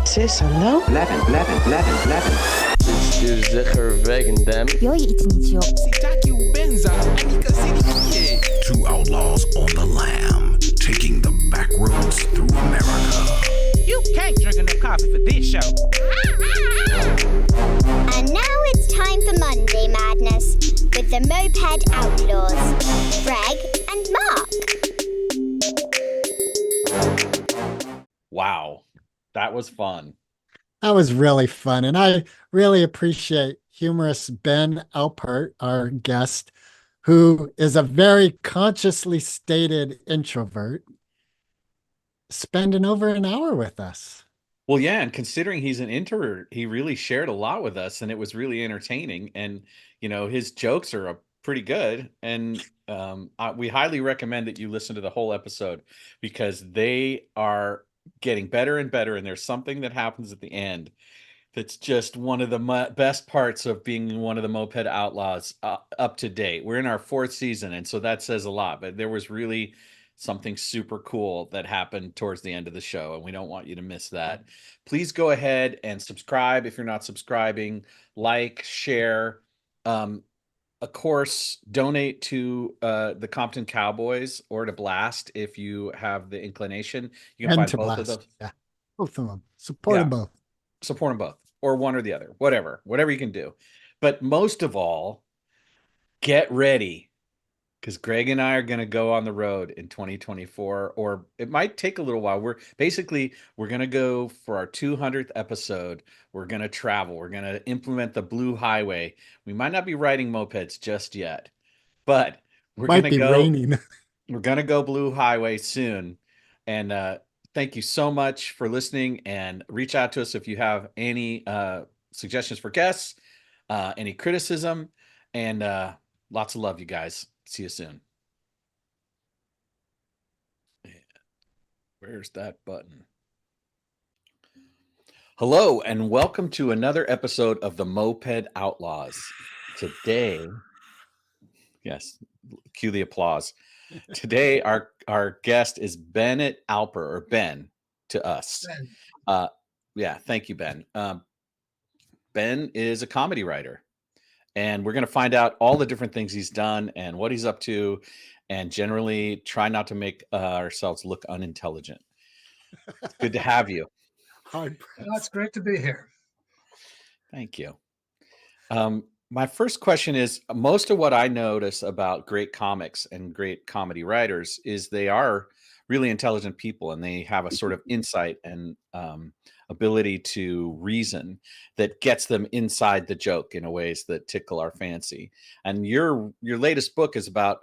Sis, hallo?良い一日を。Two outlaws on the lam, taking the back roads through America. You can't drink enough coffee for this show. And now it's time for Monday Madness with the Moped Outlaws, Greg and Mark. Wow, that was fun. That was really fun. And I really appreciate humorous Ben Alper, our guest, who is a very consciously stated introvert, spending over an hour with us. Well, yeah, and considering he's an introvert, he really shared a lot with us, and it was really entertaining. And his jokes are pretty good. And we highly recommend that you listen to the whole episode because they are getting better and better. And there's something that happens at the end that's just one of the best parts of being one of the Moped Outlaws up to date. We're in our 4th season, and so that says a lot. But there was really something super cool that happened towards the end of the show, and we don't want you to miss that. Please go ahead and subscribe if you're not subscribing, like, share. Of course, donate to the Compton Cowboys or to Blast if you have the inclination. You can find both Blast. of those. Yeah, both of them. Support them both. Support them both, or one or the other, whatever you can do. But most of all, get ready, because Greg and I are going to go on the road in 2024, or it might take a little while. We're going to go for our 200th episode. We're going to travel. We're going to implement the Blue Highway. We might not be riding mopeds just yet, but we're going to go. Raining. We're going to go Blue Highway soon. And thank you so much for listening, and reach out to us if you have any suggestions for guests, any criticism, and lots of love, you guys. See you soon. Where's that button? Hello, and welcome to another episode of the Moped Outlaws. Today, yes, cue the applause. Today, our guest is Ben Alper, or Ben to us. Ben. Yeah, thank you, Ben. Ben is a comedy writer, and we're going to find out all the different things he's done and what he's up to, and generally try not to make ourselves look unintelligent. It's good to have you. It's great to be here. Thank you. My first question is, most of what I notice about great comics and great comedy writers is they are really intelligent people, and they have a sort of insight and ability to reason that gets them inside the joke in ways that tickle our fancy. And your latest book is about,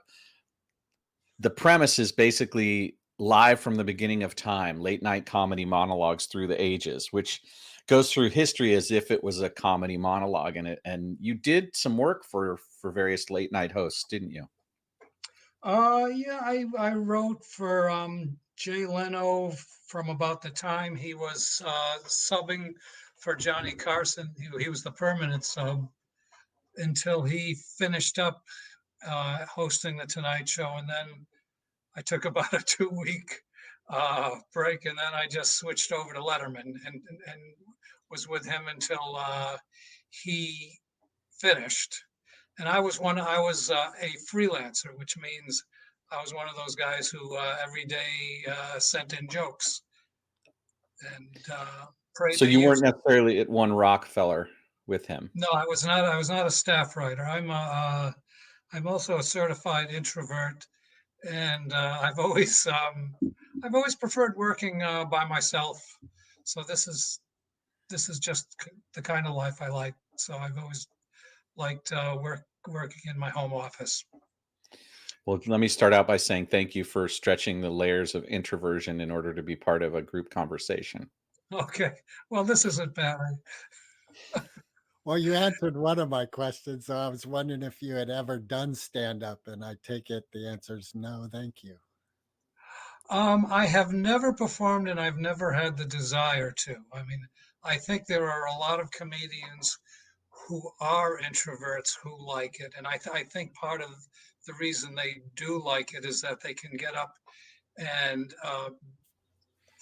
the premise is basically live from the beginning of time, late night comedy monologues through the ages, which goes through history as if it was a comedy monologue. And you did some work for various late night hosts, didn't you? Yeah, I wrote for Jay Leno from about the time he was subbing for Johnny Carson. He was the permanent sub until he finished up hosting the Tonight Show, and then I took about a 2-week break, and then I just switched over to Letterman and was with him until he finished. And I was a freelancer, which means I was one of those guys who every day sent in jokes. And so you weren't necessarily at One Rockefeller with him. No, I was not. I was not a staff writer. I'm also a certified introvert, and I've always preferred working by myself. So this is just the kind of life I like. So I've always liked working in my home office. Well, let me start out by saying thank you for stretching the layers of introversion in order to be part of a group conversation. Okay. Well, this isn't bad. Well, you answered one of my questions, so I was wondering if you had ever done stand-up, and I take it the answer is no, thank you. I have never performed, and I've never had the desire to. I mean, I think there are a lot of comedians who are introverts who like it. And I think part of the reason they do like it is that they can get up and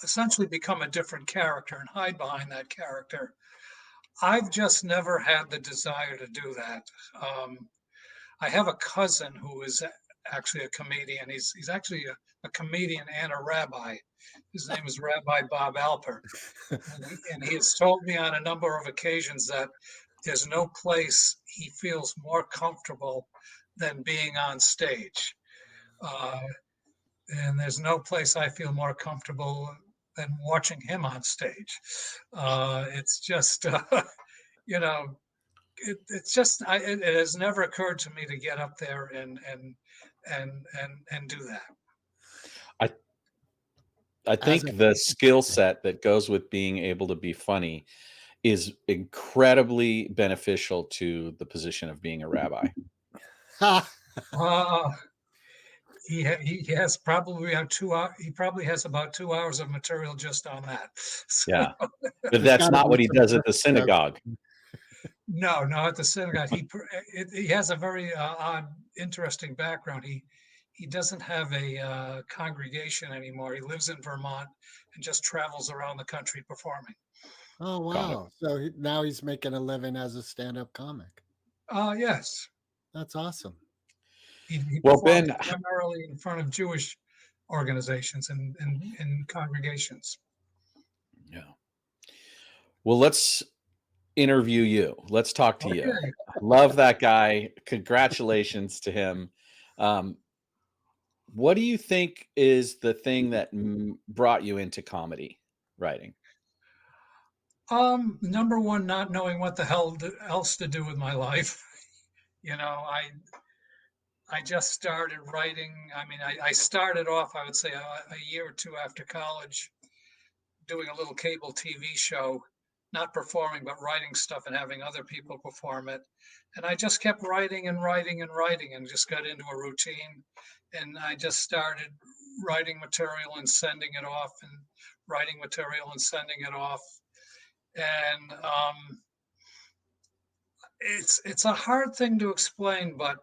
essentially become a different character and hide behind that character. I've just never had the desire to do that. I have a cousin who is actually a comedian. He's actually a comedian and a rabbi. His name is Rabbi Bob Alper. And he has told me on a number of occasions that there's no place he feels more comfortable than being on stage. Uh, and there's no place I feel more comfortable than watching him on stage. It's just, you know, it's just it has never occurred to me to get up there and do that. I I As a think the skill set that goes with being able to be funny is incredibly beneficial to the position of being a rabbi. Uh, he has probably about 2 hours. He probably has about 2 hours of material just on that. So, Yeah. But There's that's gotta not be what he some does at the jokes. synagogue. no, at the synagogue, he has a very odd, interesting background. He doesn't have a congregation anymore. He lives in Vermont and just travels around the country performing. Oh Got it. wow! So now he's making a living as a stand-up comic. Yes, That's awesome. he Well, performs Ben, primarily in front of Jewish organizations and congregations. yeah. Well, let's interview you. Let's talk to you. Okay. Love that guy. Congratulations to him. Um, what do you think is the thing that brought you into comedy writing? Number one, not knowing what the hell else to do with my life. You know, I just started writing. I mean, I started off, I would say, a year or two after college, doing a little cable TV show, not performing, but writing stuff and having other people perform it. And I just kept writing and writing and writing and just got into a routine. And I just started writing material and sending it off and writing material and sending it off. And it's a hard thing to explain, but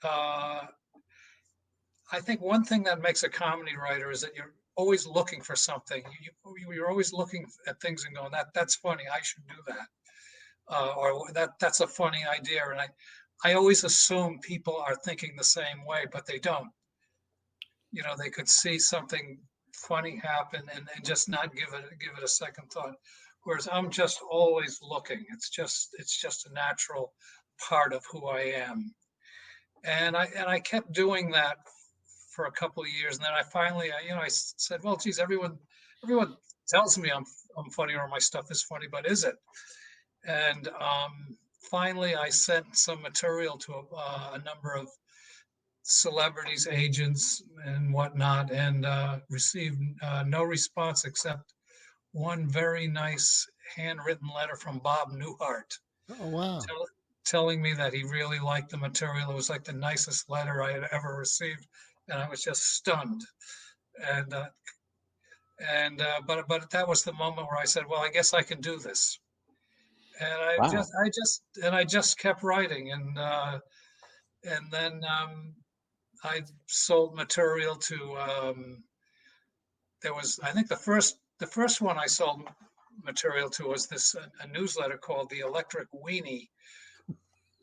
uh, I think one thing that makes a comedy writer is that you're always looking for something. You're always looking at things and going, that's funny. I should do that, or that's a funny idea. And I always assume people are thinking the same way, but they don't. You know, they could see something funny happen and just not give it a second thought. Whereas I'm just always looking. It's just a natural part of who I am. And I kept doing that for a couple of years, and then I finally, I said, well, geez, everyone tells me I'm funny or my stuff is funny, but is it? And finally, I sent some material to a number of celebrities, agents, and whatnot, and received no response except one very nice handwritten letter from Bob Newhart Oh wow! tell, telling me that he really liked the material. It was like the nicest letter I had ever received, and I was just stunned. And but that was the moment where I said, "Well, I guess I can do this." And Wow. I just kept writing, and then I sold material to. There was, I think, the first one I sold material to was this a newsletter called the Electric Weenie,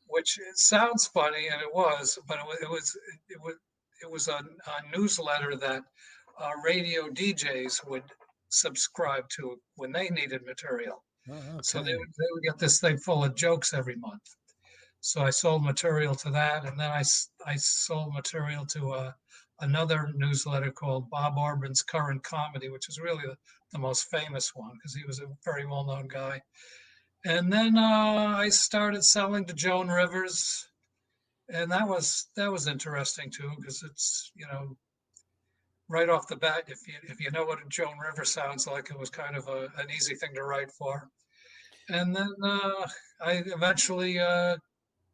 which it sounds funny, and it was, but it was a newsletter that radio DJs would subscribe to when they needed material. Oh, So okay. they would get this thing full of jokes every month. So I sold material to that, and then I sold material to another newsletter called Bob Orban's Current Comedy, which is really the most famous one because he was a very well-known guy. And then I started selling to Joan Rivers, and that was interesting too because it's right off the bat, if you know what a Joan Rivers sounds like, it was kind of an easy thing to write for. And then I eventually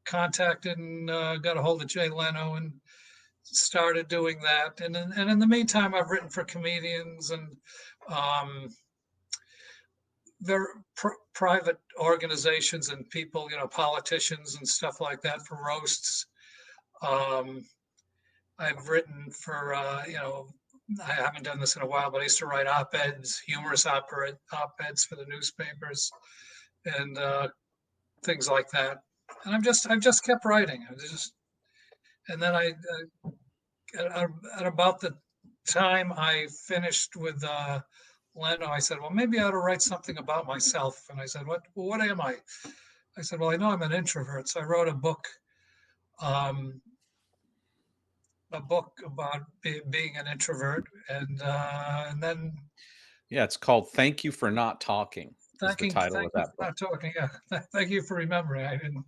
contacted and got a hold of Jay Leno and started doing that. And in the meantime, I've written for comedians and um, their private organizations and people, politicians and stuff like that for roasts. Um, I've written for I haven't done this in a while, but I used to write op-eds, humorous op-eds for the newspapers, and things like that. And I've just kept writing. And then at about the time I finished with Leno, I said, well, maybe I ought to write something about myself. And I said, what am I? I said, well, I know I'm an introvert. So I wrote um, a book about being an introvert. And then Yeah, it's called "Thank You for Not Talking." Is the title thank of you that for book. not talking. Yeah. Thank you for remembering. I didn't,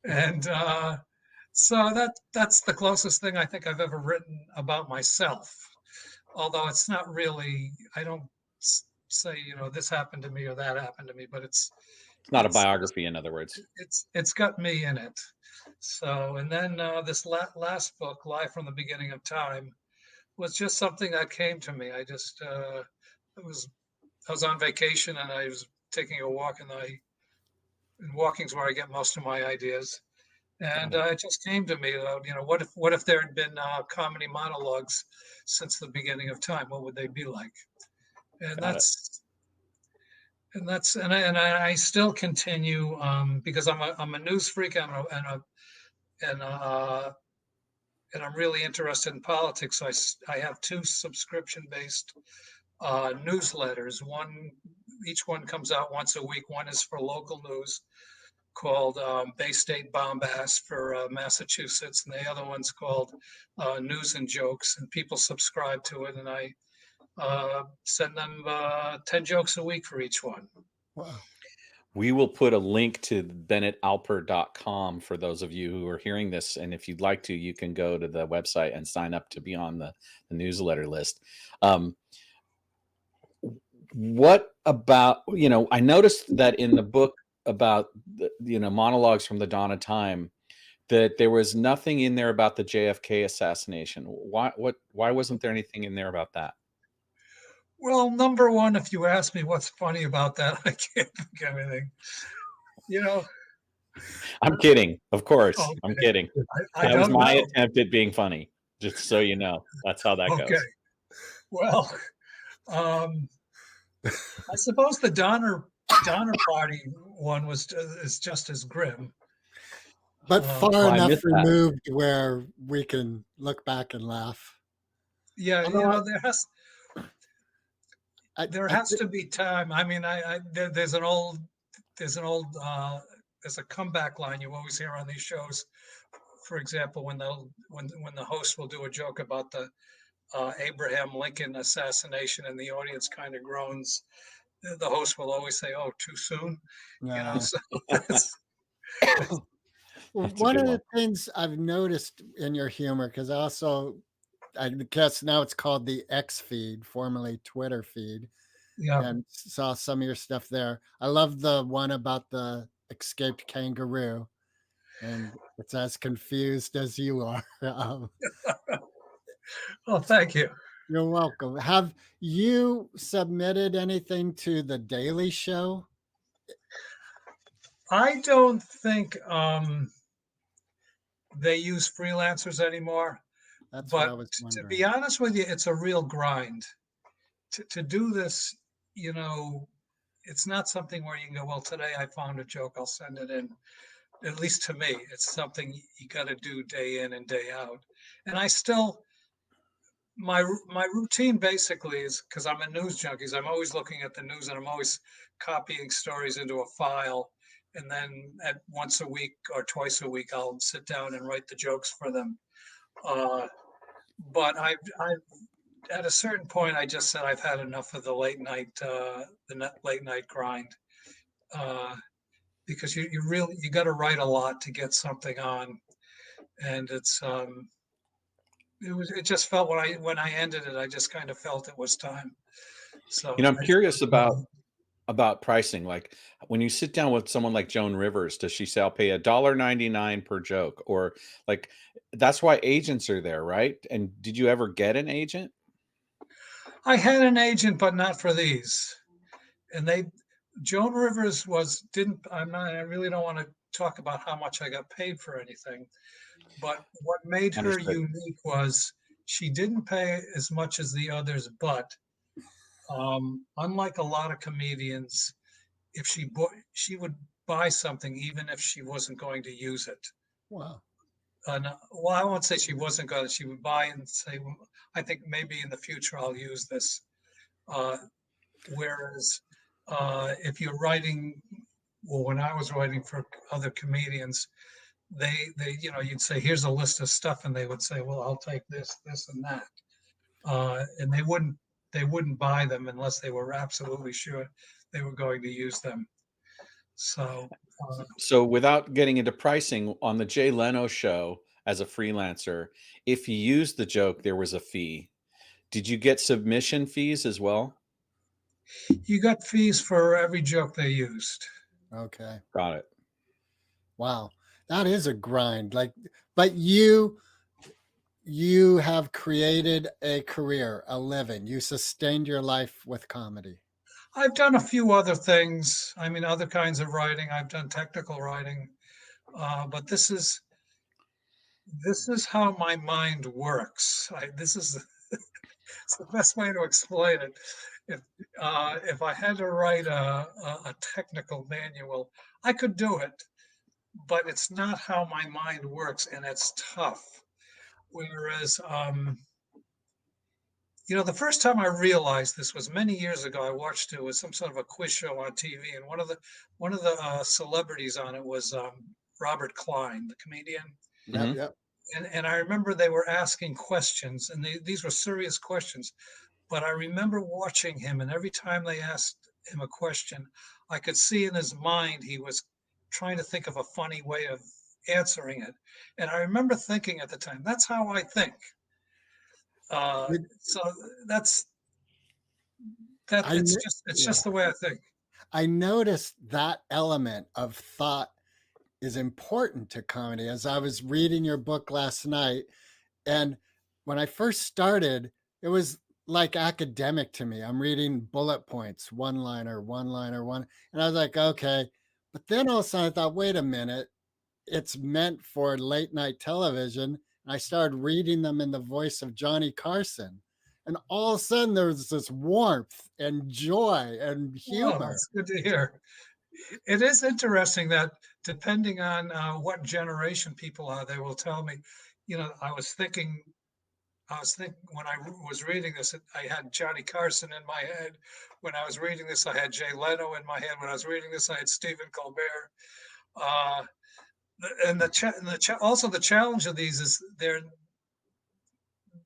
and so that's the closest thing I think I've ever written about myself. Although it's not really, I don't say, this happened to me or that happened to me, but It's not a it's biography, in other words. it's got me in it. So, and then this last book, Live from the Beginning of Time, was just something that came to me. It was I was on vacation and I was taking a walk, and walking's where I get most of my ideas. And Got it. it just came to me, what if there had been comedy monologues since the beginning of time? What would they be like? And Got it. I still continue because I'm a news freak and I'm really interested in politics. So I have two subscription based newsletters. Each one comes out once a week. One is for local news called Bay State Bombast for Massachusetts, and the other one's called News and Jokes. And people subscribe to it, and I send them 10 jokes a week for each one. Wow. We will put a link to benetalper.com for those of you who are hearing this. And if you'd like to, you can go to the website and sign up to be on the newsletter list. What about, I noticed that in the book about, monologues from the dawn of time, that there was nothing in there about the JFK assassination. Why wasn't there anything in there about that? Well, number one, if you ask me what's funny about that, I can't think of anything. I'm kidding. Of course. Okay. I'm kidding. I That was don't my know. attempt at being funny, just so you know. That's how that Okay. goes. Well, I suppose the Donner Party one is just as grim. But far I enough missed that. removed where we can look back and laugh. Yeah, Although there has to be time. I mean, there's a comeback line you always hear on these shows. For example, when the host will do a joke about the Abraham Lincoln assassination, and the audience kind of groans, the host will always say, "Oh, too soon," So Well, That's a one good of one. the things I've noticed in your humor, because I guess now it's called the X feed, formerly Twitter feed, yeah. and saw some of your stuff there. I love the one about the escaped kangaroo, and it's as confused as you are. Oh, thank you. You're welcome. Have you submitted anything to the Daily Show? I don't think they use freelancers anymore. That's what I But was to wondering. be honest with you, it's a real grind. To do this, it's not something where you can go, well, today I found a joke, I'll send it in. At least to me, it's something you got to do day in and day out. And my routine basically is, because I'm a news junkie, I'm always looking at the news and I'm always copying stories into a file. And then at once a week or twice a week, I'll sit down and write the jokes for them. But at a certain point, I just said I've had enough of the late night grind, because you got to write a lot to get something on, and it just felt when I ended it, I just kind of felt it was time. So I'm curious about pricing. Like when you sit down with someone like Joan Rivers, does she say I'll pay $1.99 per joke? Or like that's why agents are there, right? And did you ever get an agent? I had an agent, but not for these. And Joan Rivers I really don't want to talk about how much I got paid for anything. But what made her Understood. unique was She didn't pay as much as the others, but unlike a lot of comedians, if she would buy something even if she wasn't going to use it. Wow. Well, I won't say she wasn't going to. She would buy and say, well, "I think maybe in the future I'll use this." Whereas if you're writing, well, when I was writing for other comedians, you'd say, "Here's a list of stuff," and they would say, "Well, I'll take this, this, and that," and they wouldn't buy them unless they were absolutely sure they were going to use them. So, So without getting into pricing, on the Jay Leno show as a freelancer, if you used the joke, there was a fee. Did you get submission fees as well? you got fees for every joke they used. Okay. Got it. Wow. That is a grind. Like, but you have created a career, a living. You sustained your life with comedy. I've done a few other things. I mean, other kinds of writing. I've done technical writing, but this is how my mind works. This is it's the best way to explain it. If I had to write a technical manual, I could do it, but it's not how my mind works, and it's tough. Whereas, the first time I realized this was many years ago. I watched it was some sort of a quiz show on TV, and one of the celebrities on it was Robert Klein, the comedian. Yep. Mhm. Yep. And I remember they were asking questions, and these were serious questions. But I remember watching him, and every time they asked him a question, I could see in his mind he was trying to think of a funny way of answering it. And I remember thinking at the time, that's how I think. So that's that. I kn- It's yeah. just the way I think. I noticed that element of thought is important to comedy. As I was reading your book last night, and when I first started, it was like academic to me. I'm reading bullet points, one liner, one. And I was like, okay. But then all of a sudden I thought, wait a minute, it's meant for late night television. And I started reading them in the voice of Johnny Carson. And all of a sudden there was this warmth and joy and Oh, humor. it's good to hear. It is interesting that depending on what generation people are, they will tell me. I was thinking when I was reading this, I had Johnny Carson in my head. When I was reading this, I had Jay Leno in my head. When I was reading this, I had Stephen Colbert. Uh, also the challenge of these is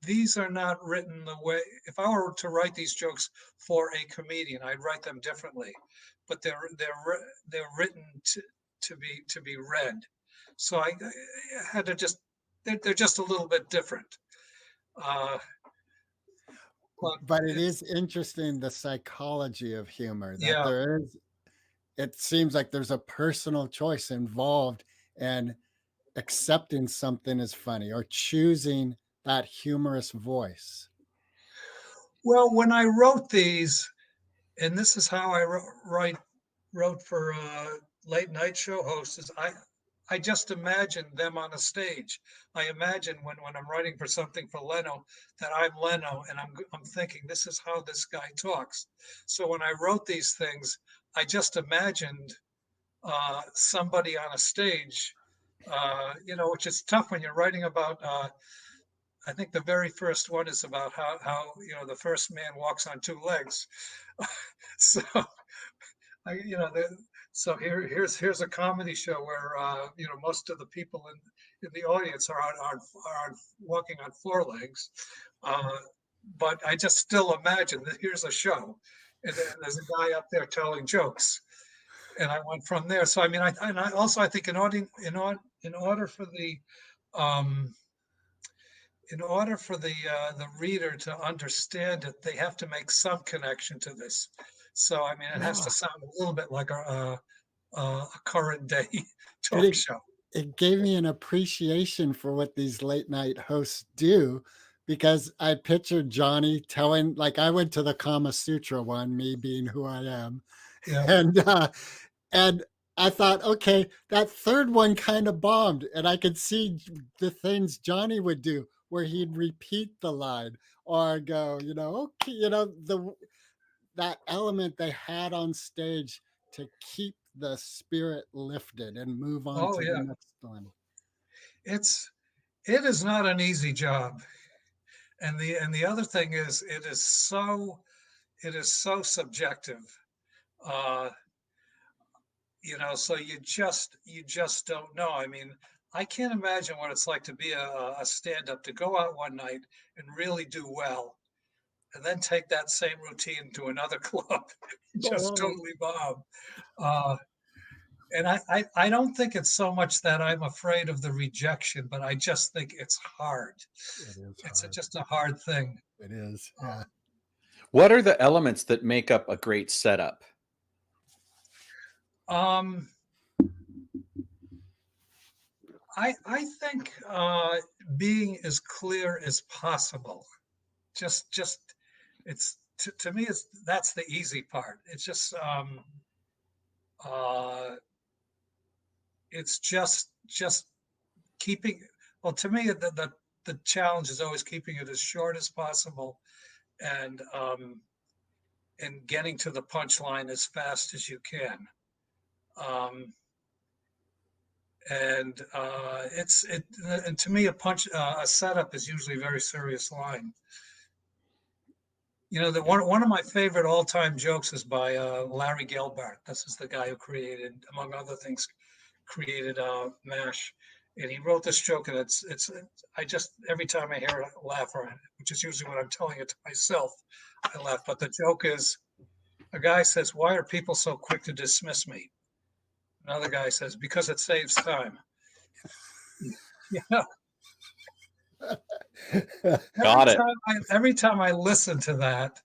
these are not written the way. If I were to write these jokes for a comedian, I'd write them differently. But they're written to be read. So I had to just they're just a little bit different. But it is interesting, the psychology of humor, that Yeah. it seems like there's a personal choice involved in accepting something as funny or choosing that humorous voice. Well, when I wrote these, and this is how I wrote for late night show hosts, is I just imagine them on a stage. I imagine when I'm writing for something for Leno that I'm Leno, and I'm thinking this is how this guy talks. So when I wrote these things, I just imagined somebody on a stage, which is tough when you're writing about. I think the very first one is about how the first man walks on two legs. So I, you know, the, so here's a comedy show where most of the people in the audience are walking on four legs, but I just still imagine that here's a show, and then there's a guy up there telling jokes, and I went from there. So I mean, I think in order for the um, the reader to understand it, they have to make some connection to this. So I mean, it has to sound a little bit like a current day And talk show. it gave me an appreciation for what these late night hosts do, because I pictured Johnny telling, like, I went to the Kama Sutra one, me being who I am, Yeah. and I thought, okay, that third one kind of bombed, and I could see the things Johnny would do. where he'd repeat the line or go, okay, that element they had on stage to keep the spirit lifted and move on Oh to the yeah, next one. it is not an easy job. And the other thing is it is so subjective. Uh, so you just don't know. I mean, I can't imagine what it's like to be a stand-up, to go out one night and really do well, and then take that same routine to another club, just Oh, totally bomb. Uh, and I don't think it's so much that I'm afraid of the rejection, but I just think it's hard. it is It's hard. just a hard thing. It is. Yeah. What are the elements that make up a great setup? Um, I think being as clear as possible. Just to me, that's the easy part. Uh, it's just keeping. Well, to me, the challenge is always keeping it as short as possible, and getting to the punchline as fast as you can. Um, and to me, a setup is usually a very serious line. One of my favorite all-time jokes is by Larry Gelbart. This is the guy who created, among other things, created MASH, and he wrote this joke, and it's I just every time I hear it, I laugh, which is usually when I'm telling it to myself, I laugh. But the joke is, a guy says, "Why are people so quick to dismiss me?" Another guy says, "Because it saves time." Yeah. Got it. Every time I listen to that,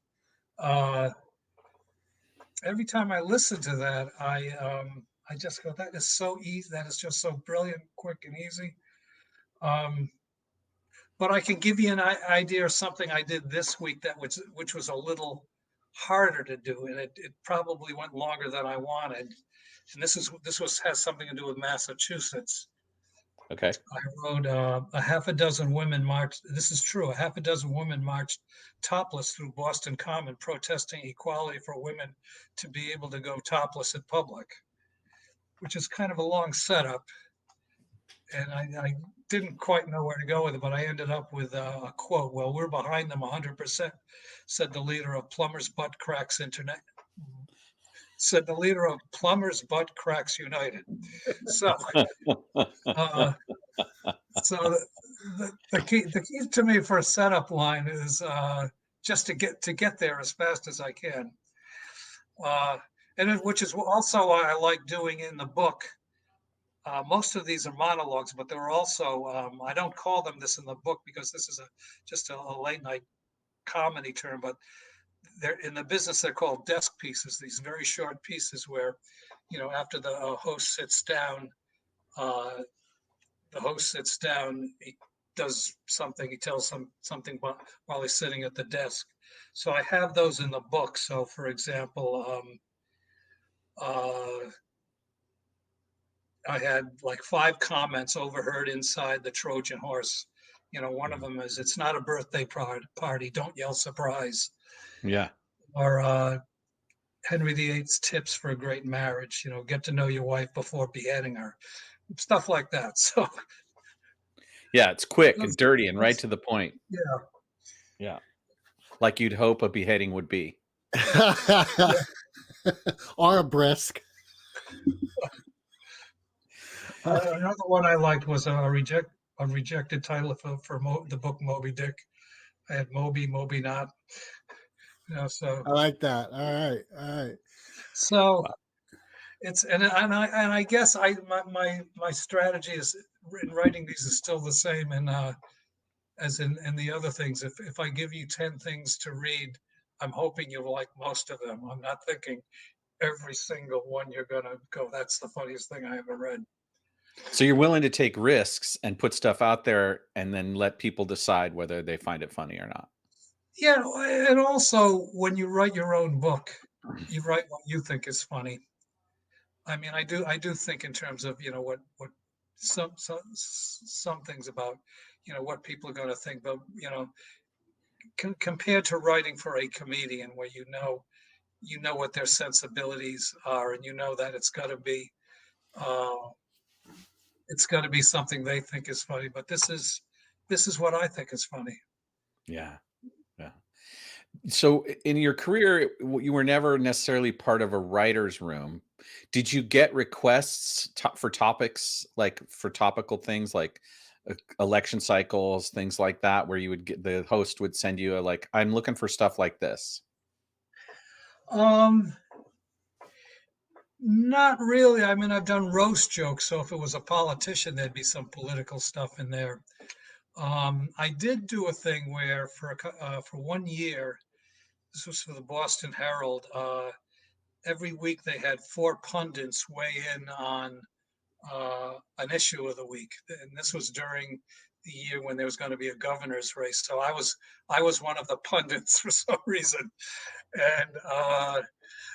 uh, I just go, "That is so easy. That is just so brilliant, quick, and easy." Um, but I can give you an idea of something I did this week which was a little harder to do, and it probably went longer than I wanted. And this has something to do with Massachusetts. Okay. I wrote a half a dozen women marched. This is true. A half a dozen women marched topless through Boston Common, protesting equality for women to be able to go topless in public, which is kind of a long setup. And I didn't quite know where to go with it, but I ended up with a quote. "Well, we're behind them 100%," said the leader of Plumbers Butt Cracks Internet. Said the leader of Plumbers Butt Cracks United. So, uh, so the key to me for a setup line is just to get there as fast as I can, uh, which is also why I like doing in the book. Most of these are monologues, but there are also, I don't call them this in the book because this is just a late night comedy term, but they're in the business, they're called desk pieces, these very short pieces where, after the host sits down, uh, he does something, he tells something while he's sitting at the desk. So I have those in the book. So for example, uh, I had like 5 comments overheard inside the Trojan horse. One of them is, "It's not a birthday party. Don't yell surprise." Yeah. Or Henry VIII's tips for a great marriage. Get to know your wife before beheading her. Stuff like that. So Yeah, it's quick those, and dirty and right those, to the point. yeah, Yeah. Like you'd hope a beheading would be. Or a brisk. Another one I liked was a rejected title for the book Moby Dick. I had Moby not. So I like that. All right. All right. so it's and I guess my strategy is in writing these is still the same, and as in the other things. If I give you 10 things to read, I'm hoping you'll like most of them. I'm not thinking every single one you're gonna go, "That's the funniest thing I ever read." So you're willing to take risks and put stuff out there and then let people decide whether they find it funny or not. Yeah, and also when you write your own book, you write what you think is funny. I mean, I do think in terms of what some things about, what people are going to think, but compared to writing for a comedian where what their sensibilities are, and that uh, it's got to be something they think is funny. But this is what I think is funny. Yeah. Yeah. So in your career, you were never necessarily part of a writer's room. Did you get requests for topics, like for topical things like election cycles, things like that, where you would get, the host would send you like, I'm looking for stuff like this? Um, Not really. I mean, I've done roast jokes, so if it was a politician, there'd be some political stuff in there. I did do a thing where for 1 year, this was for the Boston Herald. Every week they had four pundits weigh in on an issue of the week, and this was during the year when there was going to be a governor's race. So I was one of the pundits for some reason, and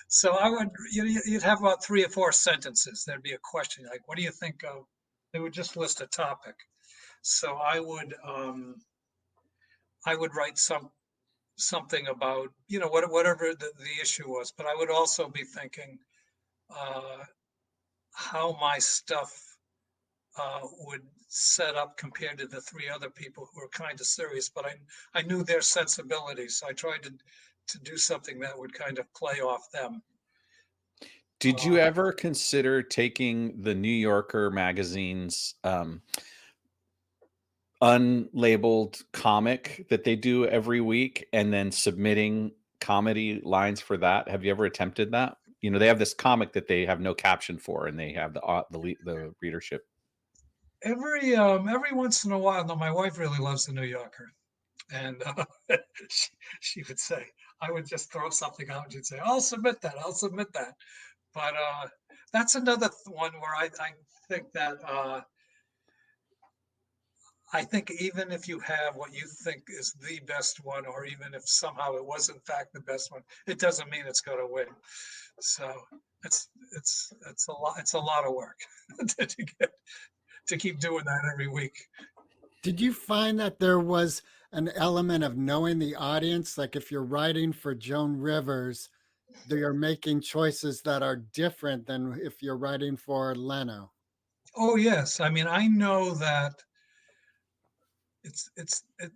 so I would you'd have about 3 or 4 sentences. There'd be a question like, "What do you think of?" They would just list a topic. So I would write something about whatever the issue was, but I would also be thinking uh, how my stuff would set up compared to the three other people who were kind of serious, but I knew their sensibilities, so I tried to do something that would kind of play off them. Did you Uh, ever consider taking the New Yorker magazine's unlabeled comic that they do every week and then submitting comedy lines for that? Have you ever attempted that? They have this comic that they have no caption for, and they have the readership. every once in a while, no, my wife really loves the New Yorker, and she would say, I would just throw something out, and she'd say, I'll submit that. But that's another one where I think that I think even if you have what you think is the best one, or even if somehow it was in fact the best one, it doesn't mean it's going to win. So it's a lot of work to keep doing that every week. Did you find that there was an element of knowing the audience? Like if you're writing for Joan Rivers, you're making choices that are different than if you're writing for Leno. Oh yes, I mean I know that it,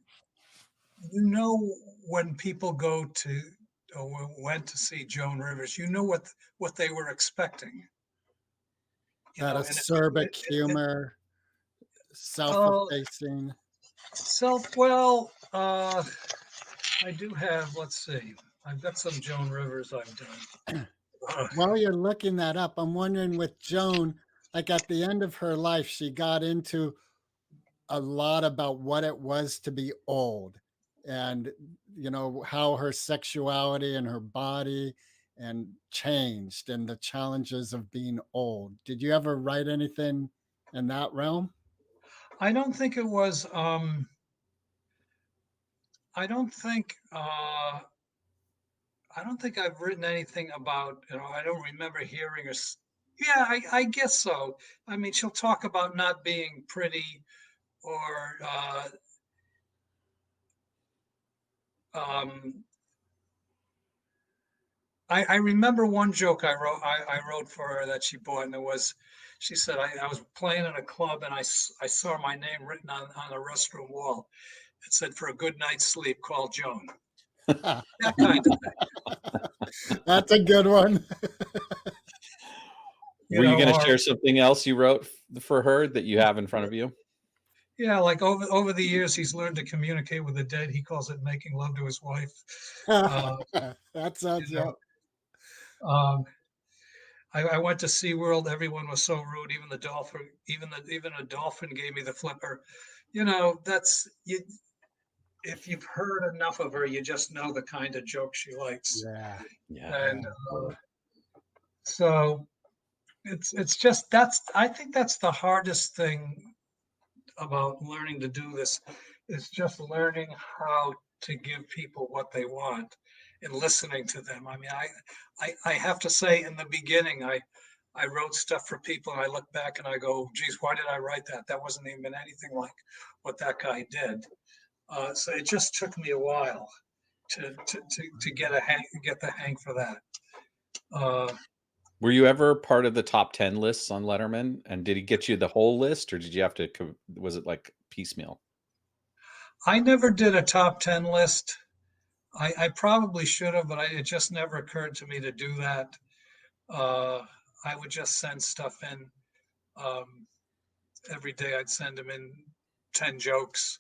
when people go to or went to see Joan Rivers, what they were expecting. That And acerbic humor, uh, self-effacing. well, I do have. Let's see, I've got some Joan Rivers I've done. While you're looking that up, I'm wondering with Joan, like at the end of her life, she got into a lot about what it was to be old and how her sexuality and her body and changed and the challenges of being old. Did you ever write anything in that realm? I don't think it was. I don't think. I don't think I've written anything about. I don't remember hearing her. Yeah, I guess so. I mean, she'll talk about not being pretty, or um, I remember one joke I wrote for her that she bought, and she said I was playing in a club and I saw my name written on a restroom wall. It said, "For a good night's sleep, call Joan." That kind of thing. That's a good one. Were you going to Or share something else you wrote for her that you have in front of you? yeah, like over the years, he's learned to communicate with the dead. He calls it making love to his wife. Uh, That sounds, you yeah. know, um, I went to SeaWorld. Everyone was so rude. Even the dolphin, even a dolphin gave me the flipper. That's you. If you've heard enough of her, you just know the kind of joke she likes. Yeah. Yeah. And so it's just I think that's the hardest thing about learning to do this, is just learning how to give people what they want and listening to them. I mean, I have to say in the beginning, I wrote stuff for people, and I look back and I go, geez, why did I write that? That wasn't even anything like what that guy did. So it just took me a while to get the hang for that. Were you ever part of the top 10 lists on Letterman? And did he get you the whole list, or did you have to, was it like piecemeal? I never did a top 10 list. I probably should have, but it just never occurred to me to do that. I would just send stuff in. Every day I'd send them in 10 jokes.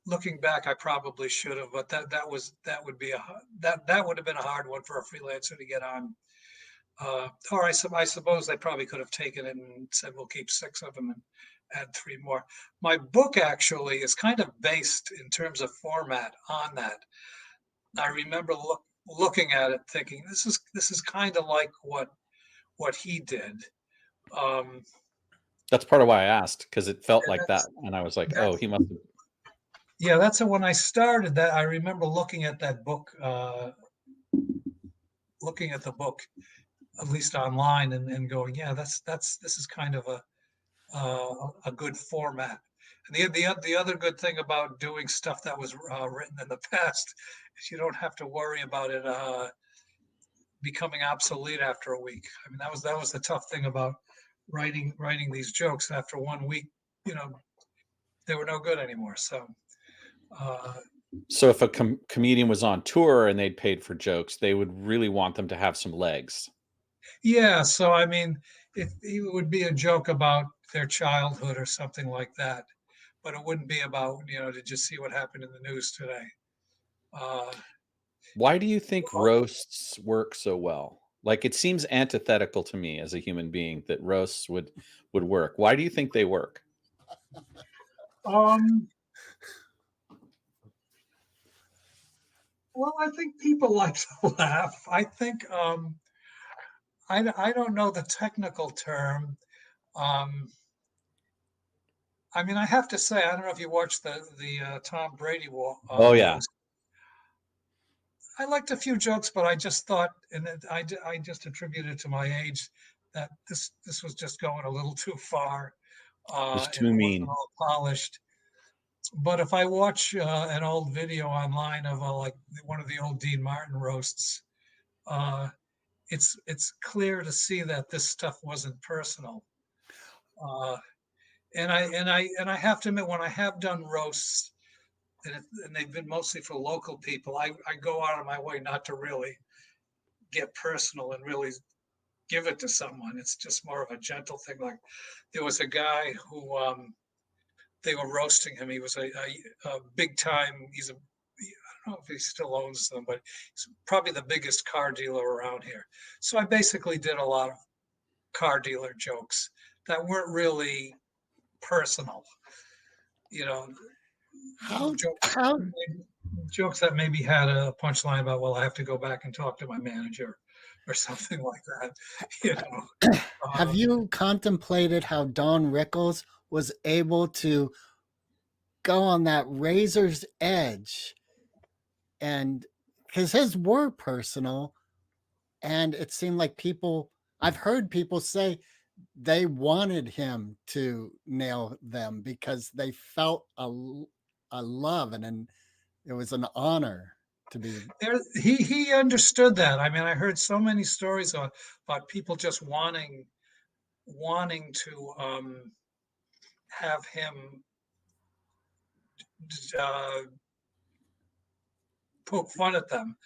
Looking back, I probably should have, but that would have been a hard one for a freelancer to get on. Or I suppose they probably could have taken it and said, we'll keep 6 of them and add 3 more. My book actually is kind of based in terms of format on that. I remember looking at it thinking, this is kind of like what he did. That's part of why I asked, because it felt like that. And I was like, oh, he must have. Yeah, that's when I started that. I remember looking at that book, looking at the book, at least online, and going, yeah, this is kind of a good format. And the other good thing about doing stuff that was written in the past is you don't have to worry about it becoming obsolete after a week. I mean, that was the tough thing about writing these jokes. After 1 week, they were no good anymore. So if a comedian was on tour and they'd paid for jokes, they would really want them to have some legs. Yeah, so I mean, it would be a joke about their childhood or something like that, but it wouldn't be about, did you see what happened in the news today? Why do you think roasts work so well? Like, it seems antithetical to me as a human being that roasts would work. Why do you think they work? Well, I think people like to laugh. I think I don't know the technical term. I mean, I have to say, I don't know if you watched the Tom Brady oh yeah. roast. I liked a few jokes, but I just thought, and I just attributed to my age that this was just going a little too far. It's And too it mean. wasn't all polished. But if I watch an old video online of like one of the old Dean Martin roasts, it's clear to see that this stuff wasn't personal. And I have to admit, when I have done roasts, and they've been mostly for local people, I go out of my way not to really get personal and really give it to someone. It's just more of a gentle thing. Like there was a guy who they were roasting him. He was a big time. I don't know if he still owns them, but he's probably the biggest car dealer around here. So I basically did a lot of car dealer jokes that weren't really personal. How Jokes that maybe had a punchline about, well, I have to go back and talk to my manager or something like that. Have you contemplated how Don Rickles was able to go on that razor's edge, and because his were personal, and it seemed like I've heard people say they wanted him to nail them because they felt a love and it was an honor to be. He understood that. I mean, I heard so many stories about people just wanting to have him poke fun at them.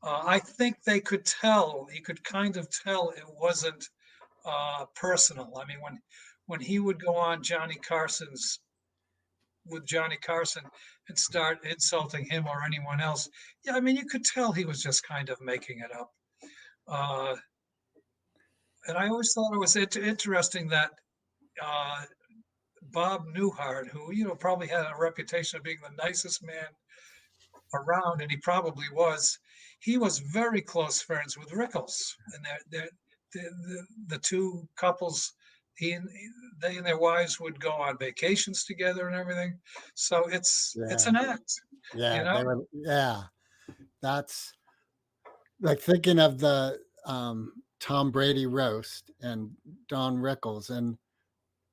I think they could tell. You could kind of tell it wasn't personal. I mean, when he would go on with Johnny Carson and start insulting him or anyone else, yeah, I mean, you could tell he was just kind of making it up. And I always thought it was interesting that Bob Newhart, who probably had a reputation of being the nicest man around, and he probably was, he was very close friends with Rickles, and the two couples, they and their wives would go on vacations together and everything. So it's an act. Yeah, they were, yeah. That's like thinking of the Tom Brady roast and Don Rickles. And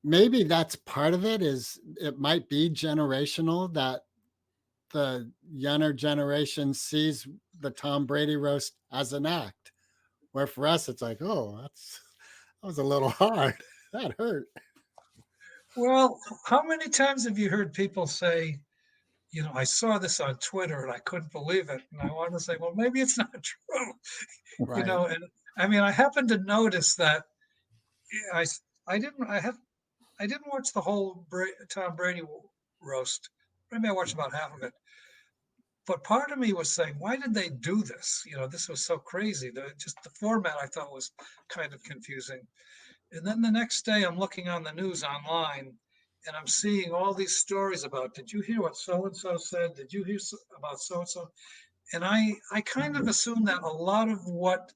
maybe that's part of it. Is it might be generational, that the younger generation sees the Tom Brady roast as an act, where for us it's like, oh, that was a little hard. That hurt. Well, how many times have you heard people say, I saw this on Twitter and I couldn't believe it. And I wanted to say, well, maybe it's not true. Right. And I mean, I happened to notice that I, I didn't watch the whole Tom Brady roast. Maybe I watched about half of it. But part of me was saying, why did they do this? This was so crazy. Just the format I thought was kind of confusing. And then the next day I'm looking on the news online and I'm seeing all these stories about, did you hear what so-and-so said? Did you hear about so-and-so? And I kind of assumed that a lot of what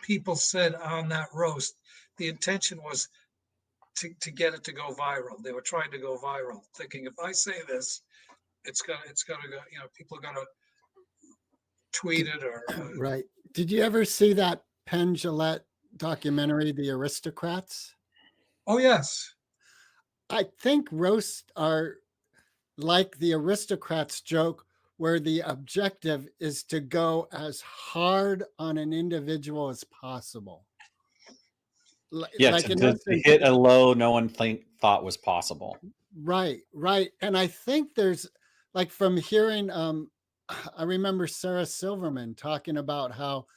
people said on that roast, the intention was to get it to go viral. They were trying to go viral, thinking if I say this, it's gonna go. People are gonna tweet it or. Right. Did you ever see that Penn Jillette documentary, The Aristocrats? Oh yes. I think roasts are like the Aristocrats joke, where the objective is to go as hard on an individual as possible. Yeah, to hit a low no one thought was possible. Right. And I think there's, like, from hearing, I remember Sarah Silverman talking about how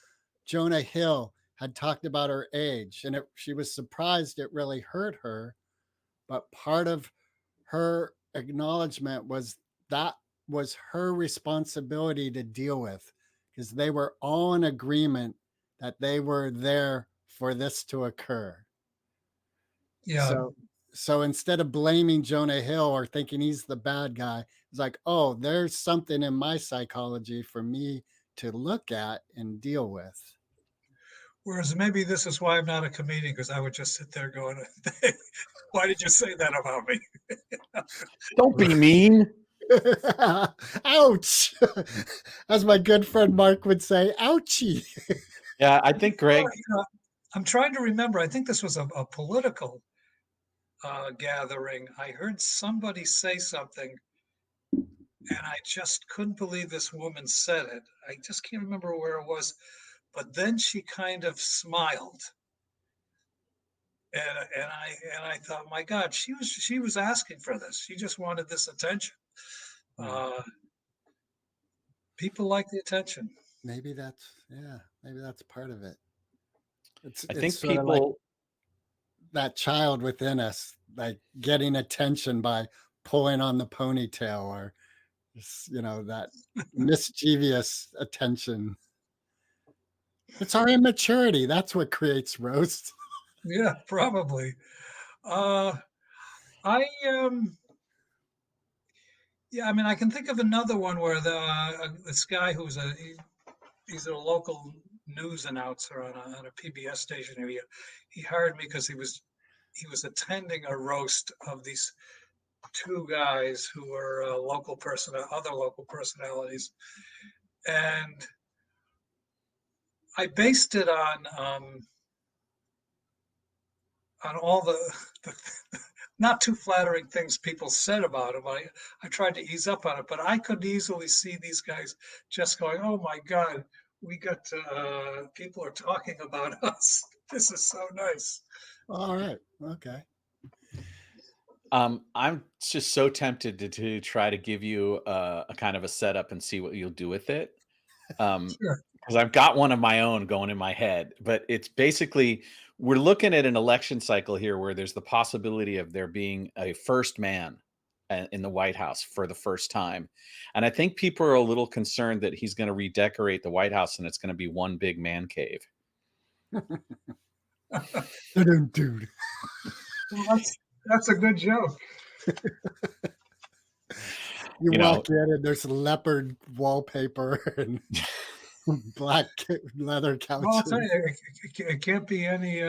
Jonah Hill had talked about her age, and she was surprised it really hurt her. But part of her acknowledgement was that was her responsibility to deal with, because they were all in agreement that they were there for this to occur. Yeah. So instead of blaming Jonah Hill or thinking he's the bad guy, it's like, oh, there's something in my psychology for me to look at and deal with. Whereas maybe this is why I'm not a comedian, because I would just sit there going, why did you say that about me? Don't be mean. Ouch. As my good friend Mark would say, ouchie. Yeah, I think Greg. I'm trying to remember. I think this was a political gathering. I heard somebody say something, and I just couldn't believe this woman said it. I just can't remember where it was, but then she kind of smiled, and I thought, my God, she was asking for this. She just wanted this attention. People like the attention. Maybe that's part of it. I think sort of people, like that child within us, like getting attention by pulling on the ponytail, or that mischievous attention. It's our immaturity. That's what creates roast. Yeah, probably. Yeah, I mean, I can think of another one where this guy he's a local news announcer on a PBS station area. He hired me because he was attending a roast of these two guys who were other local personalities, and I based it on all the not too flattering things people said about him. I tried to ease up on it, but I could easily see these guys just going, "Oh my God, we got people are talking about us. This is so nice." All right. Okay. I'm just so tempted to try to give you a kind of a setup and see what you'll do with it. Sure. Because I've got one of my own going in my head, but it's basically, we're looking at an election cycle here where there's the possibility of there being a first man in the White House for the first time. And I think people are a little concerned that he's going to redecorate the White House and it's going to be one big man cave. Dude. Well, that's a good joke. You walk in and there's leopard wallpaper and black leather couches. Well, I'll tell you, it can't be any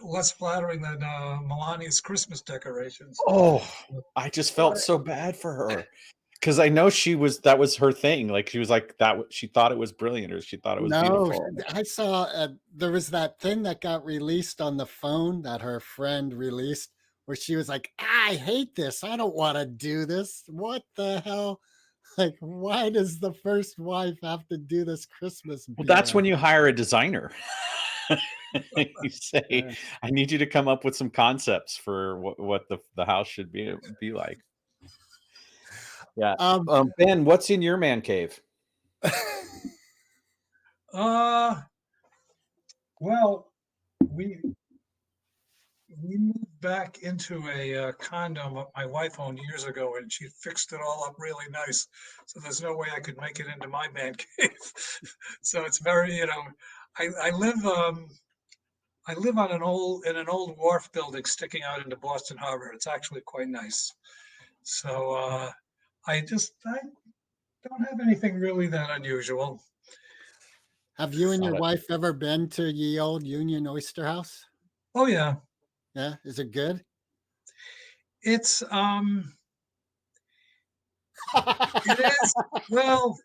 less flattering than Melania's Christmas decorations. Oh, I just felt so bad for her. because I know that was her thing. Like she was like that. She thought it was brilliant, or she thought it was No, beautiful. I saw there was that thing that got released on the phone that her friend released where she was like, I hate this. I don't want to do this. What the hell? Like, why does the first wife have to do this Christmas Well, that's when BS? you hire a designer. You say, Yeah. I need you to come up with some concepts for what the house should be like. Yeah. Um, Ben, what's in your man cave? Well, we moved back into a condo my wife owned years ago, and she fixed it all up really nice. So there's no way I could make it into my man cave. So it's very, I live on in an old wharf building sticking out into Boston Harbor. It's actually quite nice. So I don't have anything really that unusual. have you and your Got it. wife ever been to ye old Union Oyster House? Oh yeah, Yeah, is it good? it's it is well.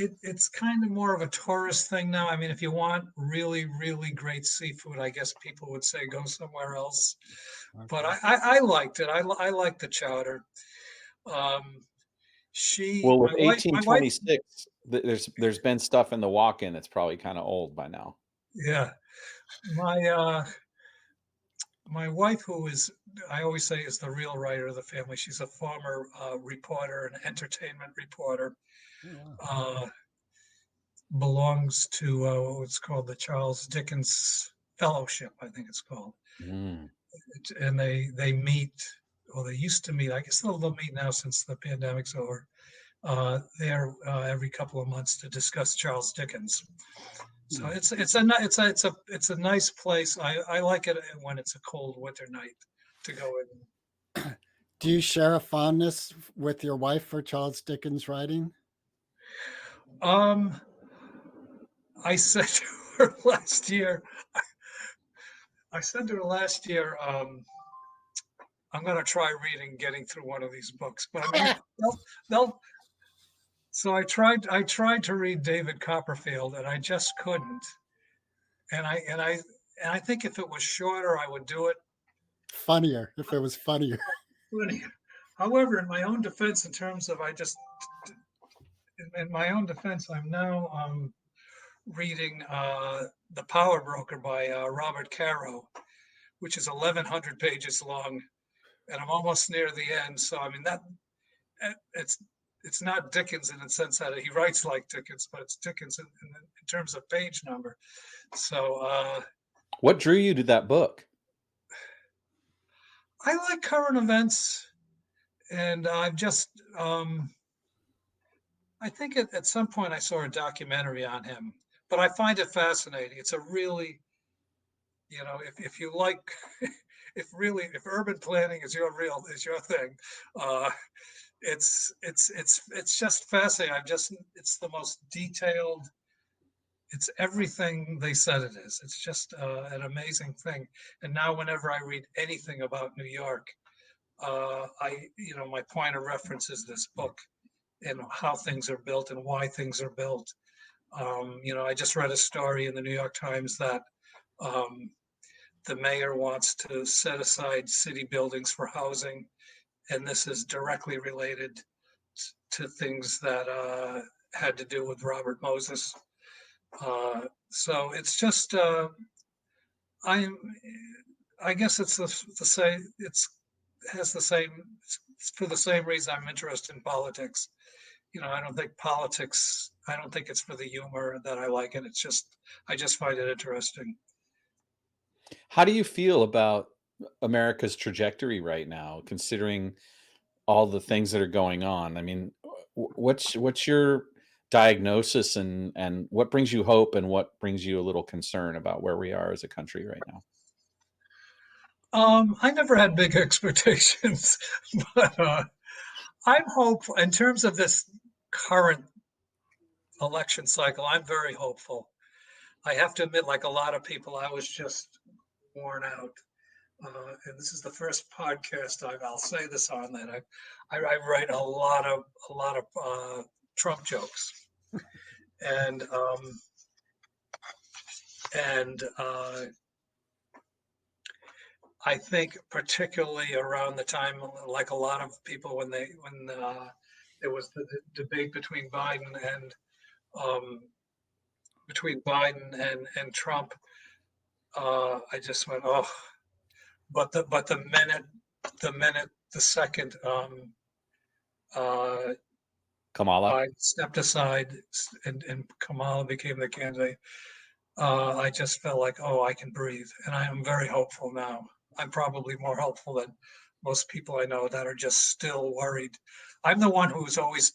It's kind of more of a tourist thing now. I mean, if you want really, really great seafood, I guess people would say go somewhere else. But I liked it. I liked the chowder. Um, Well, with my wife, 1826, there's been stuff in the walk-in that's probably kind of old by now. yeah, my my wife, who is, I always say, is the real writer of the family. She's a former reporter, an entertainment reporter. Oh, wow. Belongs to what's called the Charles Dickens Fellowship, I think it's called. Mm. And they meet, or they used to meet. I guess they'll meet now since the pandemic's over. There every couple of months to discuss Charles Dickens. So it's a nice place. I like it when it's a cold winter night to go in. Do you share a fondness with your wife for Charles Dickens' writing? Um, I said to her last year. I said to her last year. I'm going to try getting through one of these books, but I mean, they'll. So I tried to read David Copperfield, and I just couldn't. And I think if it was shorter, I would do it. Funnier, if it was funnier. However, in my own defense, in terms of in my own defense, I'm now reading The Power Broker by Robert Caro, which is 1,100 pages long, and I'm almost near the end. So I mean that it's not Dickens in the sense that he writes like Dickens, but it's Dickens in terms of page number. So What drew you to that book? I like current events, and I've just I think at some point I saw a documentary on him, but I find it fascinating. It's a really, if you like, if urban planning is your thing, uh, it's just fascinating. It's the most detailed. It's everything they said it is. It's just an amazing thing. And now, whenever I read anything about New York, my point of reference is this book and how things are built and why things are built. I just read a story in the New York Times that the mayor wants to set aside city buildings for housing, and this is directly related to things that had to do with Robert Moses. So it's just I'm I guess it's the same. It's has the same. It's for the same reason I'm interested in politics. I don't think politics. I don't think it's for the humor that I like it. It's just I just find it interesting. How do you feel about America's trajectory right now, considering all the things that are going on? I mean, what's your diagnosis, and what brings you hope, and what brings you a little concern about where we are as a country right now? I never had big expectations, but I'm hopeful in terms of this current election cycle. I'm very hopeful. I have to admit, like a lot of people, I was just worn out. and this is the first podcast I'll say this on that I write a lot of Trump jokes, and I think particularly around the time, like a lot of people, when there was the debate um, between Biden and Trump, I just went, oh. But the second Kamala. Biden stepped aside and Kamala became the candidate, I just felt like, oh, I can breathe, and I am very hopeful now. I'm probably more hopeful than most people I know that are just still worried. I'm the one who's always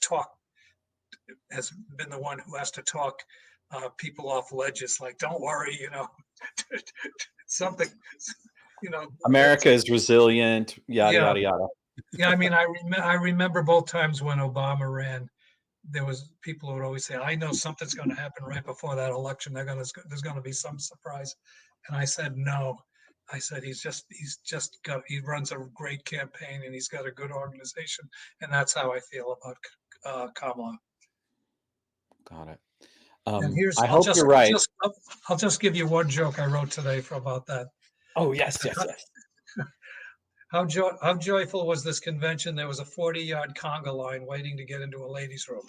has been the one who has to talk people off ledges, like, don't worry, something, America is resilient, yada, yeah. yada, yada. Yeah, I mean, I remember both times when Obama ran, there was people who would always say, I know something's going to happen right before that election. There's going to be some surprise. And I said, no. I said, he runs a great campaign and he's got a good organization. And that's how I feel about Kamala. Got it. And I hope you're right. I'll just give you one joke I wrote today about that. Oh, yes. How joyful was this convention? There was a 40-yard conga line waiting to get into a ladies' room.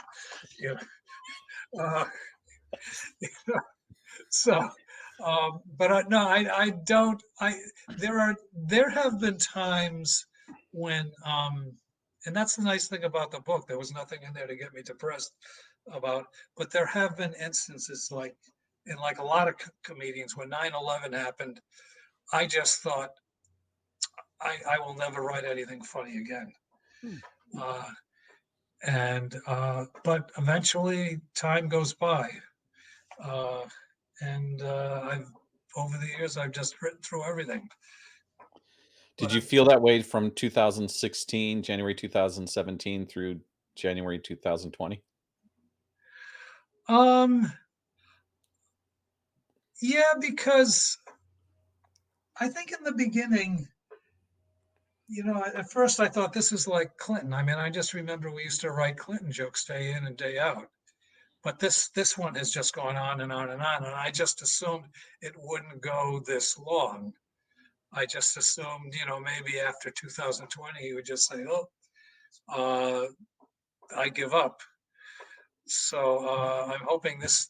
So, but no, I don't. There have been times when, and that's the nice thing about the book. There was nothing in there to get me depressed about, but there have been instances like a lot of comedians when 9/11 happened. I just thought, I will never write anything funny again. But eventually time goes by. Over the years, I've just written through everything. Did you feel that way from 2016, January 2017 through January 2020? Yeah, because I think in the beginning, at first I thought this is like Clinton. I mean, I just remember we used to write Clinton jokes day in and day out. But this one has just gone on and on and on. And I just assumed it wouldn't go this long. I just assumed, maybe after 2020, he would just say, oh, I give up. So I'm hoping this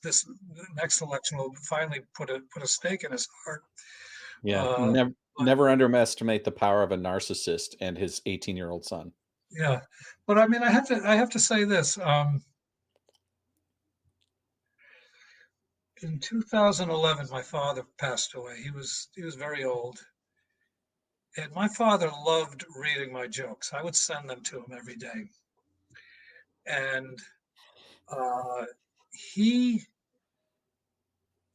next election will finally put a stake in his heart. Yeah, never underestimate the power of a narcissist and his 18-year-old son. Yeah, but I mean, I have to say this. In 2011, my father passed away. He was very old, and my father loved reading my jokes. I would send them to him every day, and he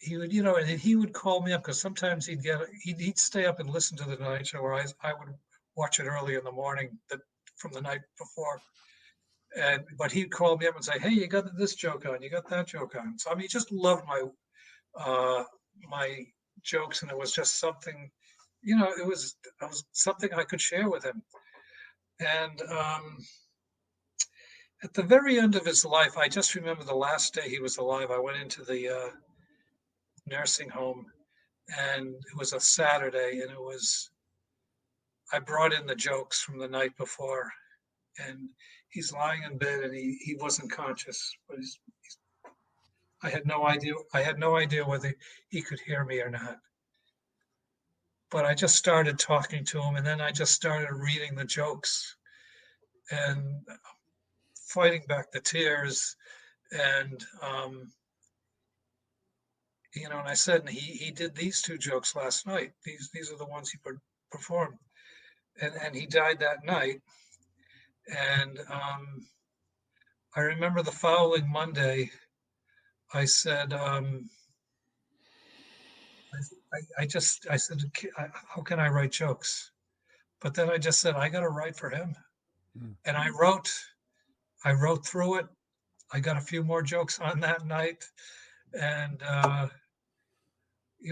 would, and he would call me up because sometimes he'd stay up and listen to the night show, or I would watch it early in the morning from the night before. But he'd call me up and say, "Hey, you got this joke on, you got that joke on." So I mean, he just loved my jokes, and it was just something, it was something I could share with him. And at the very end of his life, I just remember the last day he was alive. I went into the nursing home, and it was a Saturday, and I brought in the jokes from the night before, and he's lying in bed, and he wasn't conscious, but I had no idea whether he could hear me or not. But I just started talking to him, and then I just started reading the jokes and fighting back the tears. And and I said, he did these two jokes last night. These are the ones he performed, and he died that night. And I remember the following Monday, I said, I said, how can I write jokes? But then I just said, I got to write for him. And I wrote through it. I got a few more jokes on that night. And,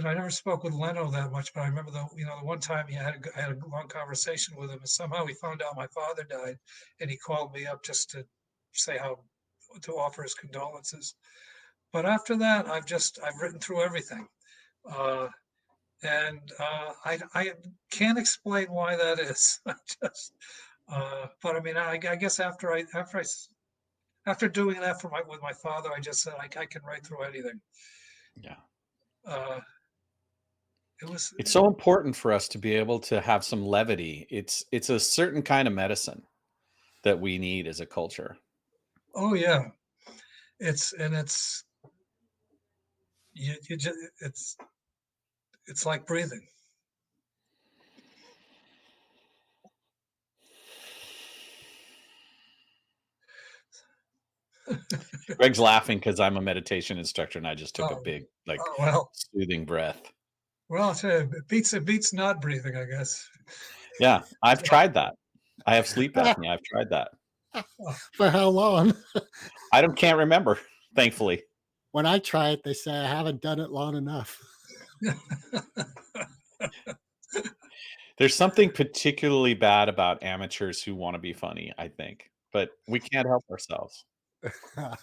I never spoke with Leno that much, but I remember the one time I had a long conversation with him, and somehow he found out my father died, and he called me up just to say to offer his condolences. But after that, I've written through everything, uh, and I can't explain why that is. I just, but I mean, I guess after doing that with my father, I just said I can write through anything. Yeah. Uh, it was. It's so important for us to be able to have some levity. It's a certain kind of medicine that we need as a culture. Oh yeah, it's you just it's like breathing. Greg's laughing because I'm a meditation instructor and I just took a Oh, big, like, oh well, soothing breath. well, it beats not breathing, I guess. Yeah, I've So, tried that. I have sleep apnea. I've tried that. oh, For how long? Can't remember, thankfully. When I try it, they say I haven't done it long enough. There's something particularly bad about amateurs who want to be funny, I think, but we can't help ourselves. uh,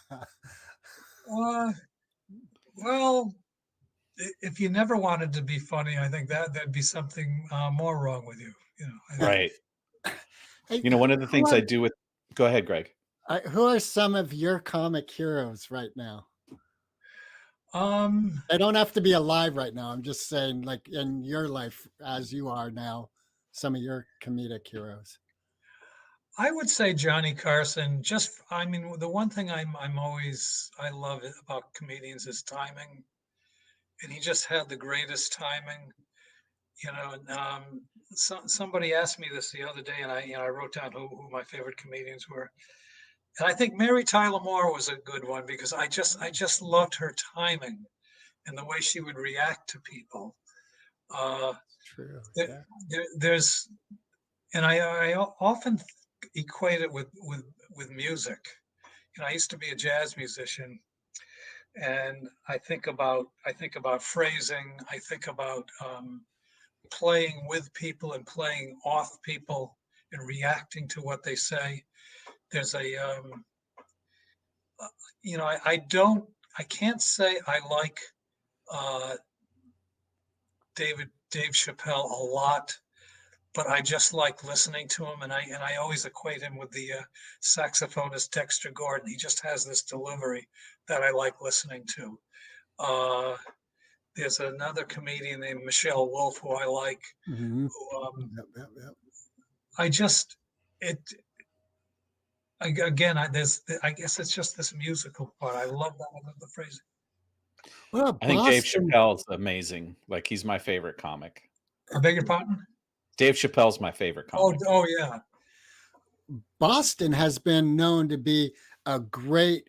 well, if you never wanted to be funny, I think that'd be something more wrong with you. I think. Right. Hey, One of the things I do with go ahead, Greg. who are some of your comic heroes right now? Um, They don't have to be alive right now. I'm just saying, like in your life as you are now, some of your comedic heroes. I would say Johnny Carson. I mean, the one thing I love about comedians is timing, and he just had the greatest timing. And somebody asked me this the other day, and I wrote down who my favorite comedians were, and I think Mary Tyler Moore was a good one because I just loved her timing and the way she would react to people. Uh, True. there, Yeah. there's and I often equate it with music. I used to be a jazz musician, and I think about phrasing. I think about playing with people and playing off people and reacting to what they say. There's a I can't say I like uh, Dave Chappelle a lot, but I just like listening to him, and I always equate him with the saxophonist Dexter Gordon. He just has this delivery that I like listening to. Uh, there's another comedian named Michelle Wolf who I like. Mm-hmm. Who, Yep. I just it again. I guess it's just this musical part. I love that one of the phrasing. Well, I think Dave Boston. Chappelle's amazing. Like, he's my favorite comic. I beg your pardon. Dave Chappelle's my favorite Oh, comic. oh yeah. Boston has been known to be a great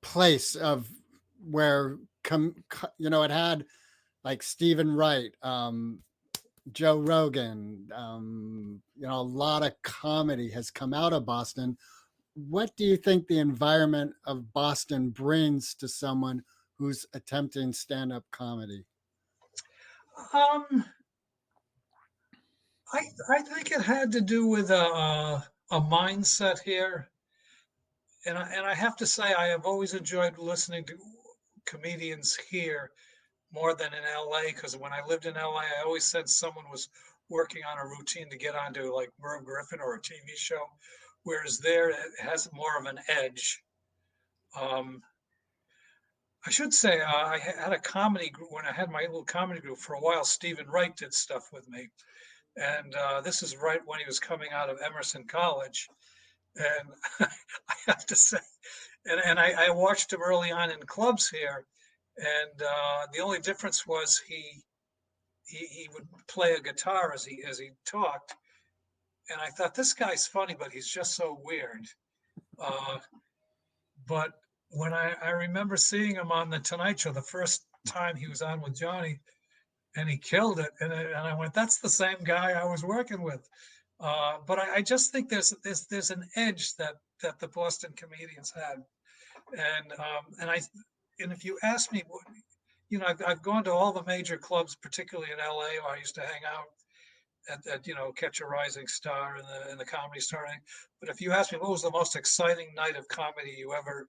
place of where it had like Stephen Wright, Joe Rogan, a lot of comedy has come out of Boston. What do you think the environment of Boston brings to someone who's attempting stand-up comedy? Um, I think it had to do with a mindset here, and I have to say I have always enjoyed listening to comedians here more than in LA, because when I lived in LA, I always said someone was working on a routine to get onto like Merv Griffin or a TV show, whereas there it has more of an edge. Um, I should say I had a comedy group when I had my little comedy group for a while. Stephen Wright did stuff with me, and this is right when he was coming out of Emerson College. And I have to say, and I watched him early on in clubs here, and the only difference was he would play a guitar as he talked, and I thought this guy's funny, but he's just so weird. Uh, but when I remember seeing him on the Tonight Show the first time he was on with Johnny, and he killed it, and I went, that's the same guy I was working with. But I just think there's an edge that the Boston comedians had, and if you ask me, I've gone to all the major clubs, particularly in LA, where I used to hang out at Catch a Rising Star in the Comedy Store. But if you ask me what was the most exciting night of comedy you ever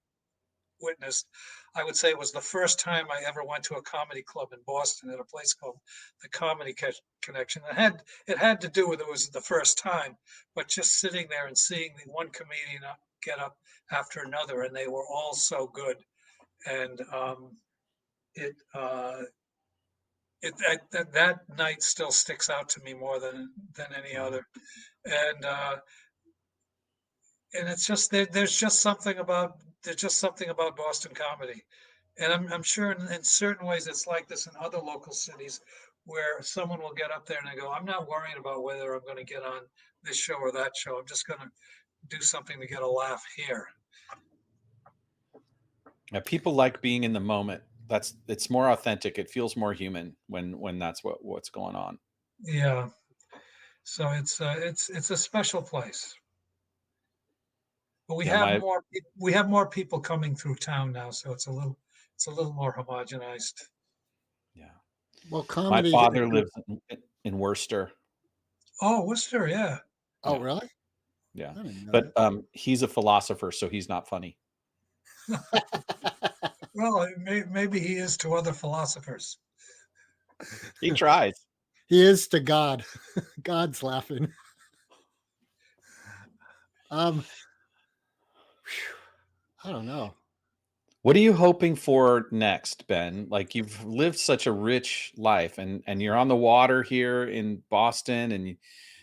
witnessed, I would say it was the first time I ever went to a comedy club in Boston at a place called the Comedy Connection. It had to do with it was the first time, but just sitting there and seeing the one comedian get up after another, and they were all so good, and it that night still sticks out to me more than any other, and it's just there's just something about Boston comedy, and I'm sure in certain ways it's like this in other local cities where someone will get up there and they go, I'm not worrying about whether I'm going to get on this show or that show. I'm just going to do something to get a laugh here. Yeah, people like being in the moment. It's more authentic. It feels more human when that's what's going on. Yeah. So it's a special place. But we Yeah, have more people coming through town now, so it's a little more homogenized. yeah. Well, My comedy. father lives in Worcester. Oh, Worcester, yeah. Oh, Yeah. really? Yeah, I didn't know but that. he's a philosopher, so he's not funny. Well, maybe he is to other philosophers. He tries. He is to God. God's laughing. I don't know. What are you hoping for next, Ben? Like, you've lived such a rich life, and you're on the water here in Boston, and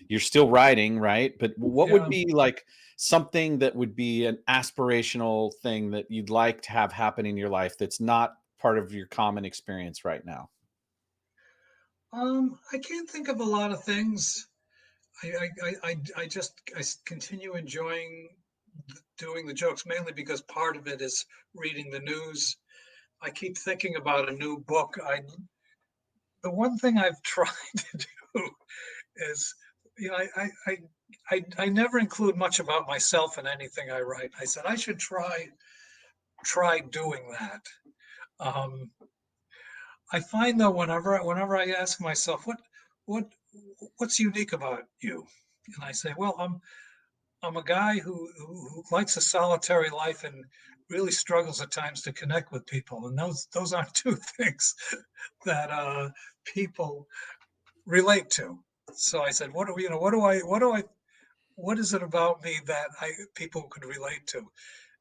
you're still writing, right? But what would Yeah. be like something that would be an aspirational thing that you'd like to have happen in your life that's not part of your common experience right now? I can't think of a lot of things. I continue enjoying doing the jokes, mainly because part of it is reading the news. I keep thinking about a new book. The one thing I've tried to do is, I never include much about myself in anything I write. I said I should try doing that. Um, I find though, whenever I ask myself what what's unique about you, and I say, well, I'm a guy who likes a solitary life and really struggles at times to connect with people, and those aren't two things that people relate to. So I said, what is it about me that people could relate to?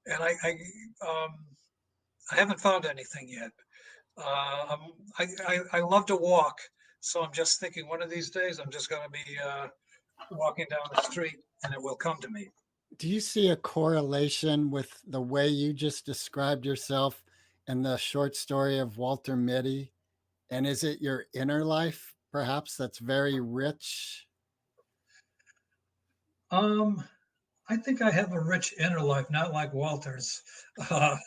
And I haven't found anything yet. I love to walk, so I'm just thinking one of these days I'm just going to be walking down the street and it will come to me. Do you see a correlation with the way you just described yourself in the short story of Walter Mitty? And is it your inner life, perhaps, that's very rich? I think I have a rich inner life, not like Walter's, but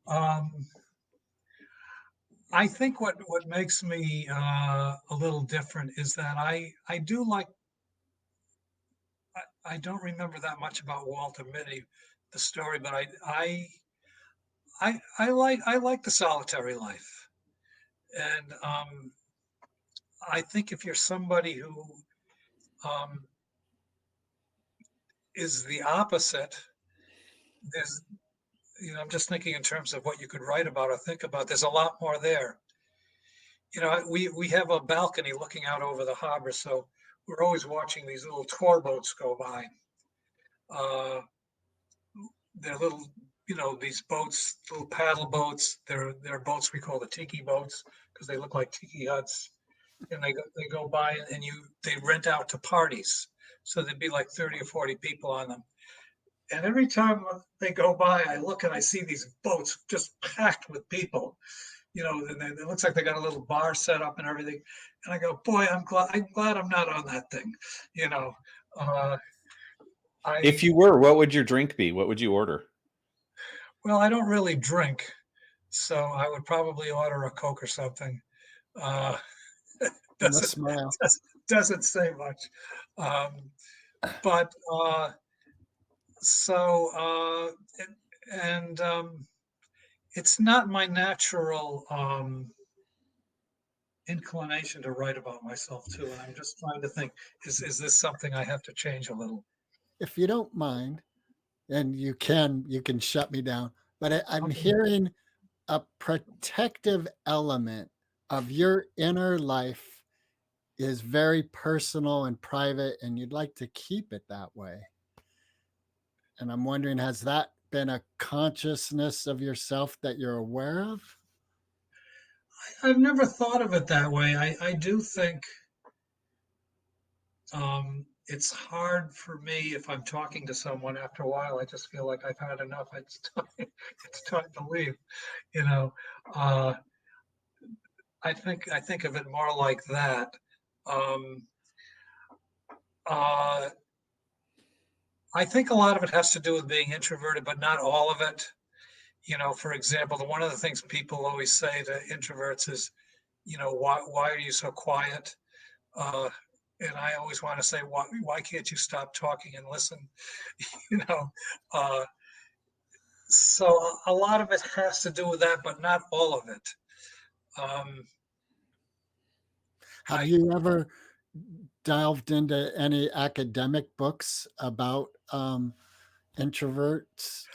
um, I think what makes me a little different is that I do like. I don't remember that much about Walter Mitty, the story, but I like the solitary life, and I think if you're somebody who um, is the opposite, there's I'm just thinking in terms of what you could write about or think about. There's a lot more there. We have a balcony looking out over the harbor, so we're always watching these little tour boats go by. Uh, they're little, these boats, little paddle boats. They're boats we call the tiki boats because they look like tiki huts, and they go by and they rent out to parties. So there'd be like 30 or 40 people on them. And every time they go by, I look and I see these boats just packed with people. And it looks like they got a little bar set up and everything. And I go, boy, I'm glad I'm not on that thing. Uh, If I you were, what would your drink be? What would you order? Well, I don't really drink, so I would probably order a Coke or something. Uh, And a doesn't smile. doesn't say much, but so and it's not my natural inclination to write about myself too. And I'm just trying to think, is this something I have to change a little? If you don't mind, and you can shut me down, but I'm Okay. hearing a protective element of your inner life is very personal and private, and you'd like to keep it that way. And I'm wondering, has that been a consciousness of yourself that you're aware of? I've never thought of it that way. I do think it's hard for me if I'm talking to someone after a while. I just feel like I've had enough. It's time, it's time to leave. You know, uh, I think of it more like that. Um, uh, I think a lot of it has to do with being introverted, but not all of it. For example, one of the things people always say to introverts is, why are you so quiet? Uh, and I always want to say, why can't you stop talking and listen? You know, uh, so a lot of it has to do with that, but not all of it. Um, Have I you ever delved into any academic books about introverts?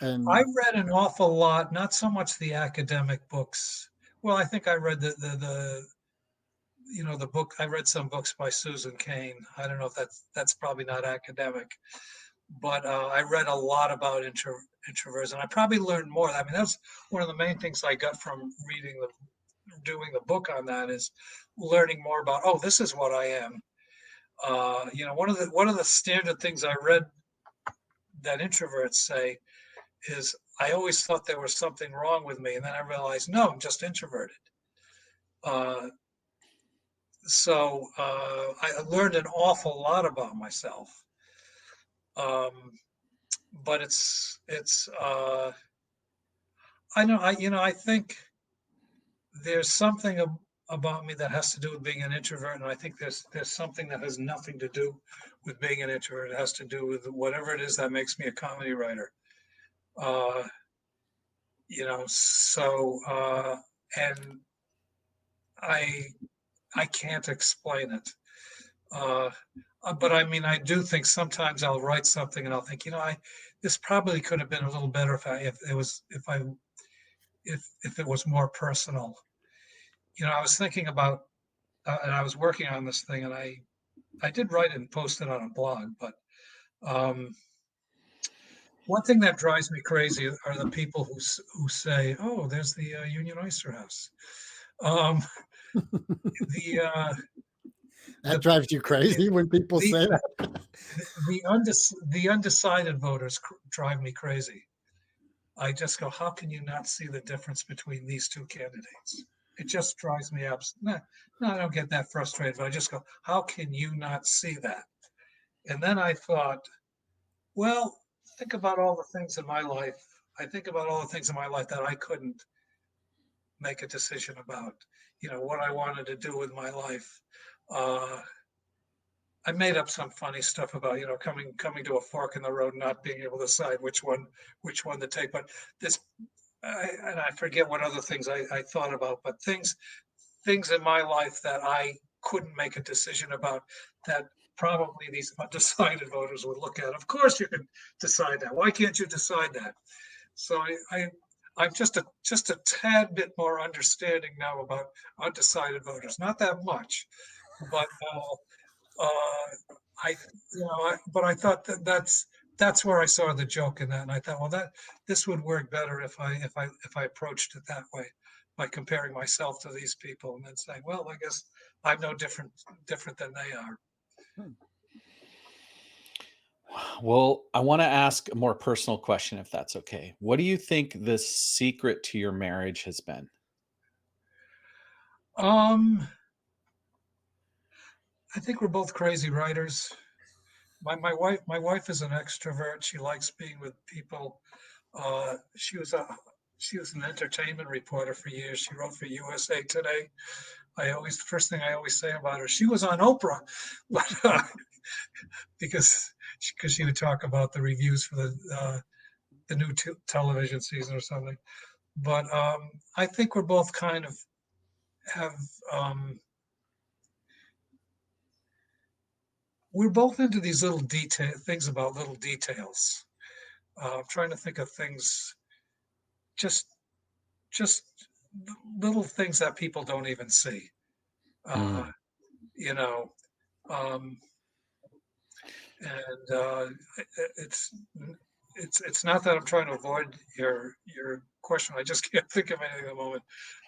I And read an awful lot, not so much the academic books. Well, I think I read the book. I read some books by Susan Cain. I don't know if that's probably not academic, but I read a lot about introverts, and I probably learned more. I mean, that's one of the main things I got from doing the book on that is learning more about. Oh, this is what I am. One of the standard things I read that introverts say is, I always thought there was something wrong with me, and then I realized, no, I'm just introverted. Uh, I learned an awful lot about myself. Um, but I think there's something about me that has to do with being an introvert, and I think there's something that has nothing to do with being an introvert. It has to do with whatever it is that makes me a comedy writer. Uh, and I I can't explain it. Uh, but I mean, I do think sometimes I'll write something and I'll think, this probably could have been a little better if it was more personal. I was thinking about, and I was working on this thing, and I did write it and post it on a blog. But um, one thing that drives me crazy are the people who say, "Oh, there's the Union Oyster House." Um, the uh, that the drives you crazy when people the say that? the undecided voters drive me crazy. I just go, how can you not see the difference between these two candidates? It just drives me up. No, no, I don't get that frustrated, but I just go, how can you not see that? And then I thought, well, think about all the things in my life. I think about all the things in my life that I couldn't make a decision about, what I wanted to do with my life. Uh, I made up some funny stuff about coming to a fork in the road, and not being able to decide which one to take. But this, and I forget what other things I thought about, but things in my life that I couldn't make a decision about, that probably these undecided voters would look at. Of course, you can decide that. Why can't you decide that? So I'm just a tad bit more understanding now about undecided voters. Not that much, but I, but I thought that's where I saw the joke in that, and I thought, well, this would work better if I approached it that way, by comparing myself to these people, and then saying, well, I guess I'm no different than they are. Well, I want to ask a more personal question, if that's okay. What do you think the secret to your marriage has been? Um, I think we're both crazy writers. My wife is an extrovert. She likes being with people. She was an entertainment reporter for years. She wrote for USA Today. The first thing I always say about her, she was on Oprah, but because she would talk about the reviews for the new television season or something. but I think we're both kind of have we're both into these little detail things about little details. Trying to think of things, just just little things that people don't even see. Uh, Mm. you know, um, and it's it's not that I'm trying to avoid your question. I just can't think of anything at the moment.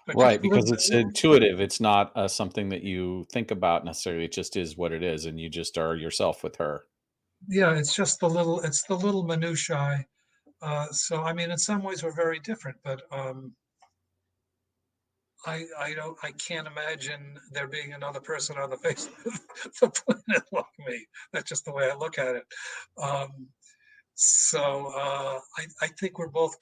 But just Right, because it's intuitive. It's not something that you think about necessarily. It just is what it is, and you just are yourself with her. yeah, it's the little minutiae. So I mean, in some ways we're very different, but I can't imagine there being another person on the face of the planet like me. That's just the way I look at it. Um, I think we're both,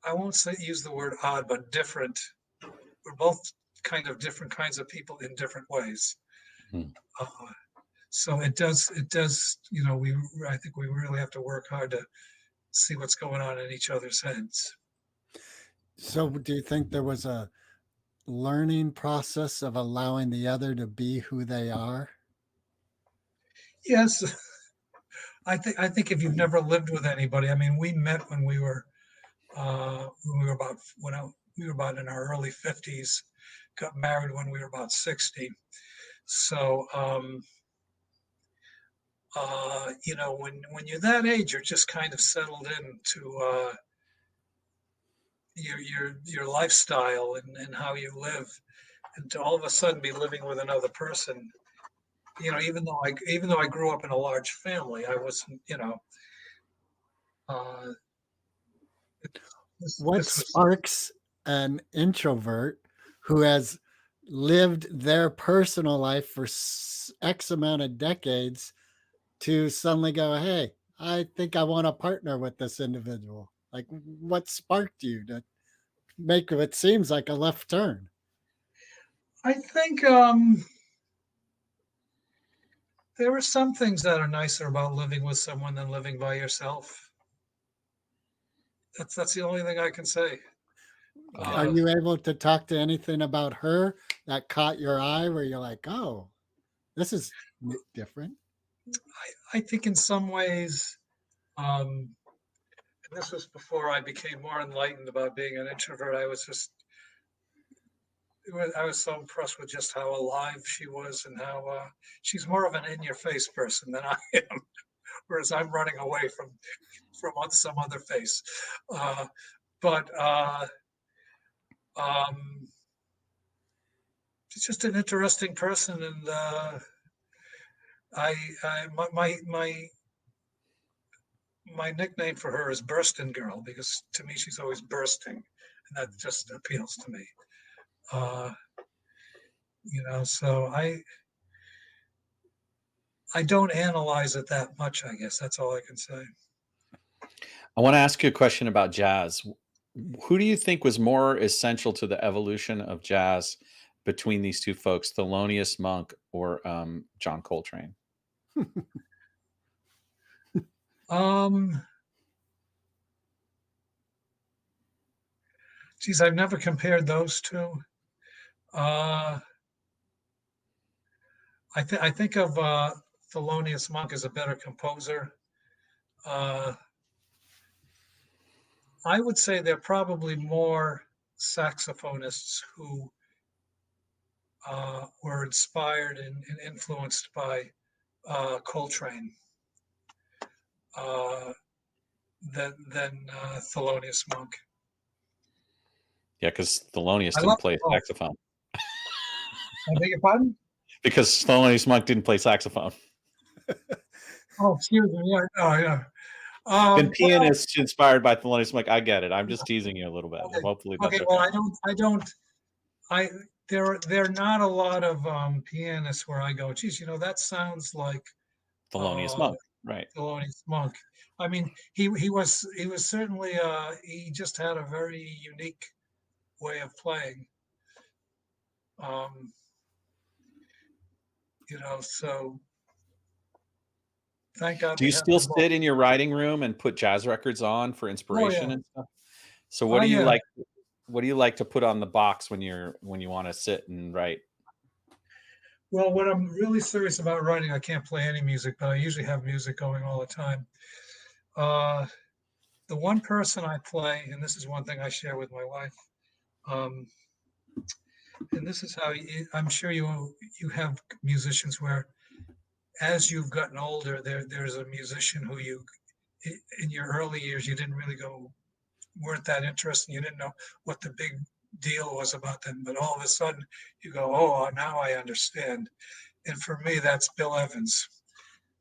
I won't say use the word odd, but different. We're both kind of different kinds of people in different ways. Mm. Uh, so it does, I think we really have to work hard to see what's going on in each other's heads. So, do you think there was a learning process of allowing the other to be who they are? Yes, I think if you've never lived with anybody, I mean, we met when we were about we were about in our early 50s, got married when we were about 60. So when you're that age, you're just kind of settled into your lifestyle and how you live, and to all of a sudden be living with another person. Even though I grew up in a large family, I wasn't. Uh, What this was sparks an introvert who has lived their personal life for X amount of decades to suddenly go, hey, I think I want to partner with this individual? Like, what sparked you to make what seems like a left turn? I think there are some things that are nicer about living with someone than living by yourself. That's the only thing I can say. Are Uh, you able to talk to anything about her that caught your eye where you're like, oh, this is different? I think in some ways, and this was before I became more enlightened about being an introvert. I was so impressed with just how alive she was and how she's more of an in-your-face person than I am, whereas I'm running away from some other face. Uh, but um, she's just an interesting person, and I my nickname for her is Bursting Girl because to me she's always bursting, and that just appeals to me. Uh, so I don't analyze it that much. I guess that's all I can say. I want to ask you a question about jazz. Who do you think was more essential to the evolution of jazz between these two folks, Thelonious Monk or John Coltrane? Um, Geez, I've never compared those two. Uh, I think of Thelonious Monk as a better composer. Uh, I would say there are probably more saxophonists who were inspired and influenced by Coltrane uh, than Thelonious Monk. Yeah, because Thelonious I didn't love them play both. saxophone. I beg your pardon? Because Thelonious Monk didn't play saxophone. Oh, excuse me. Yeah, oh, yeah. And Well, pianists inspired by Thelonious Monk. I get it. I'm just teasing you a little bit. okay. Hopefully that's Okay. Well, okay. I don't. I there are not a lot of pianists where I go, geez, that sounds like Thelonious uh, Monk, right? Thelonious Monk. I mean, he was certainly he just had a very unique way of playing. Um, so Thank God Do we you have still them both. sit in your writing room and put jazz records on for inspiration yeah. and stuff? So Oh, yeah. what do you like to put on the box when you want to sit and write? Well, when I'm really serious about writing, I can't play any music, but I usually have music going all the time. The one person I play, and this is one thing I share with my wife, um, and this is how I'm sure you have musicians where, as you've gotten older, there's a musician who in your early years you didn't really weren't that interested. You didn't know what the big deal was about them, but all of a sudden you go, oh, now I understand. And for me, that's Bill Evans.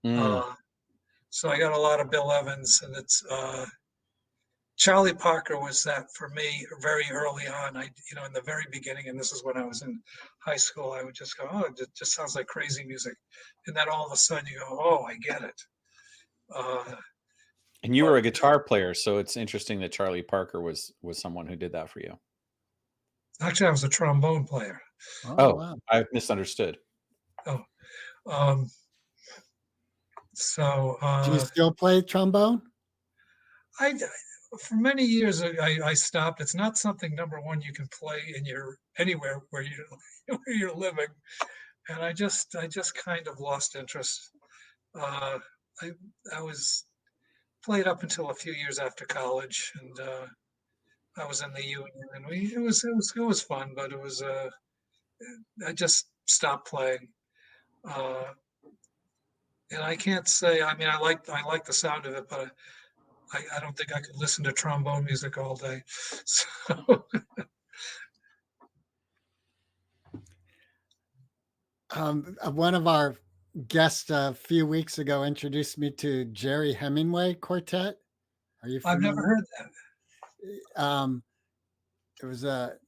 Mm. So I got a lot of Bill Evans, and it's Charlie Parker was that for me very early on. In the very beginning, and this is when I was in high school, I would just go, oh, it just sounds like crazy music. And then all of a sudden you go, oh, I get it. And you were a guitar player, so it's interesting that Charlie Parker was someone who did that for you. Actually, I was a trombone player. Oh, wow. I misunderstood. Oh, Do you still play trombone? I for many years I stopped. It's not something, number one, you can play anywhere where you're living, and I just kind of lost interest. I was played up until a few years after college, and I was in the union, and it was fun, but it was I just stopped playing. And I can't say, I mean, I like the sound of it, but I don't think I could listen to trombone music all day. So One of our guests a few weeks ago introduced me to Jerry Hemingway Quartet. Are you I've familiar? never heard that. It was it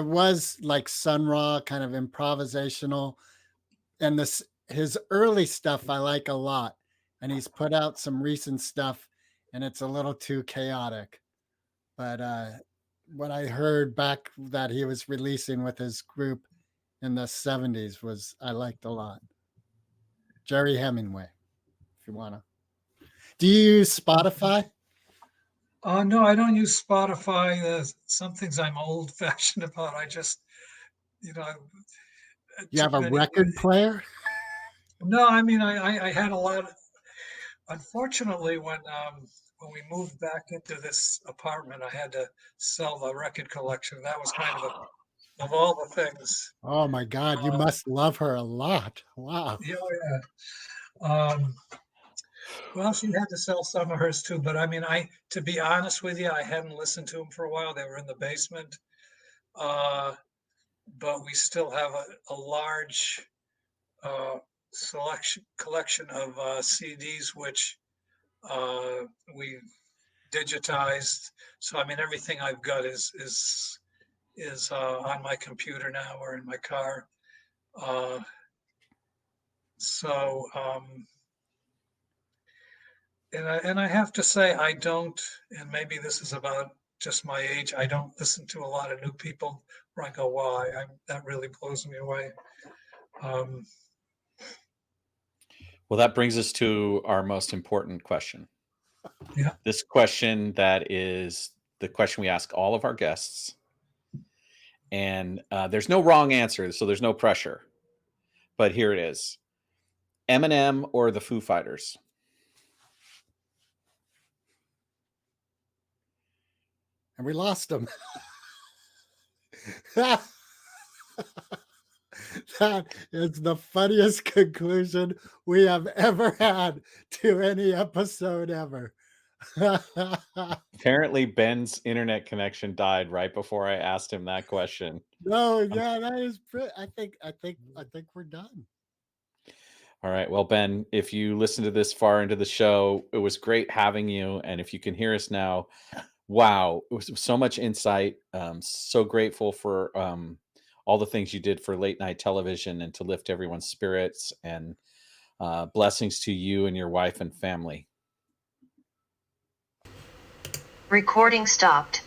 was like Sun Ra, kind of improvisational, and his early stuff I like a lot, and he's put out some recent stuff, and it's a little too chaotic. But what I heard back that he was releasing with his group in the 70s was I liked a lot. Jerry Hemingway, if you want to. Do you use Spotify? No, I don't use Spotify. Some things I'm old fashioned about. I just, you know, You too have a many. record player? No, I mean, I had a lot. Unfortunately, when we moved back into this apartment, I had to sell the record collection. That was kind of all the things. Oh my God, you must love her a lot. Wow. Yeah, well, she had to sell some of hers too, but I mean, to be honest with you, I hadn't listened to them for a while. They were in the basement. But we still have a large collection of CDs, which we digitized. So I mean, everything I've got is on my computer now or in my car. So and I have to say I don't, and maybe this is about just my age. I don't listen to a lot of new people where I go, wow, that really blows me away. Well, that brings us to our most important question. Yeah. This question that is the question we ask all of our guests. And there's no wrong answer, so there's no pressure. But here it is. Eminem or the Foo Fighters? And we lost him. That is the funniest conclusion we have ever had to any episode ever. Apparently, Ben's internet connection died right before I asked him that question. No, yeah, that is. I think we're done. All right. Well, Ben, if you listen to this far into the show, it was great having you. And if you can hear us now, wow, it was so much insight. So grateful for all the things you did for late night television and to lift everyone's spirits, and blessings to you and your wife and family. Recording stopped.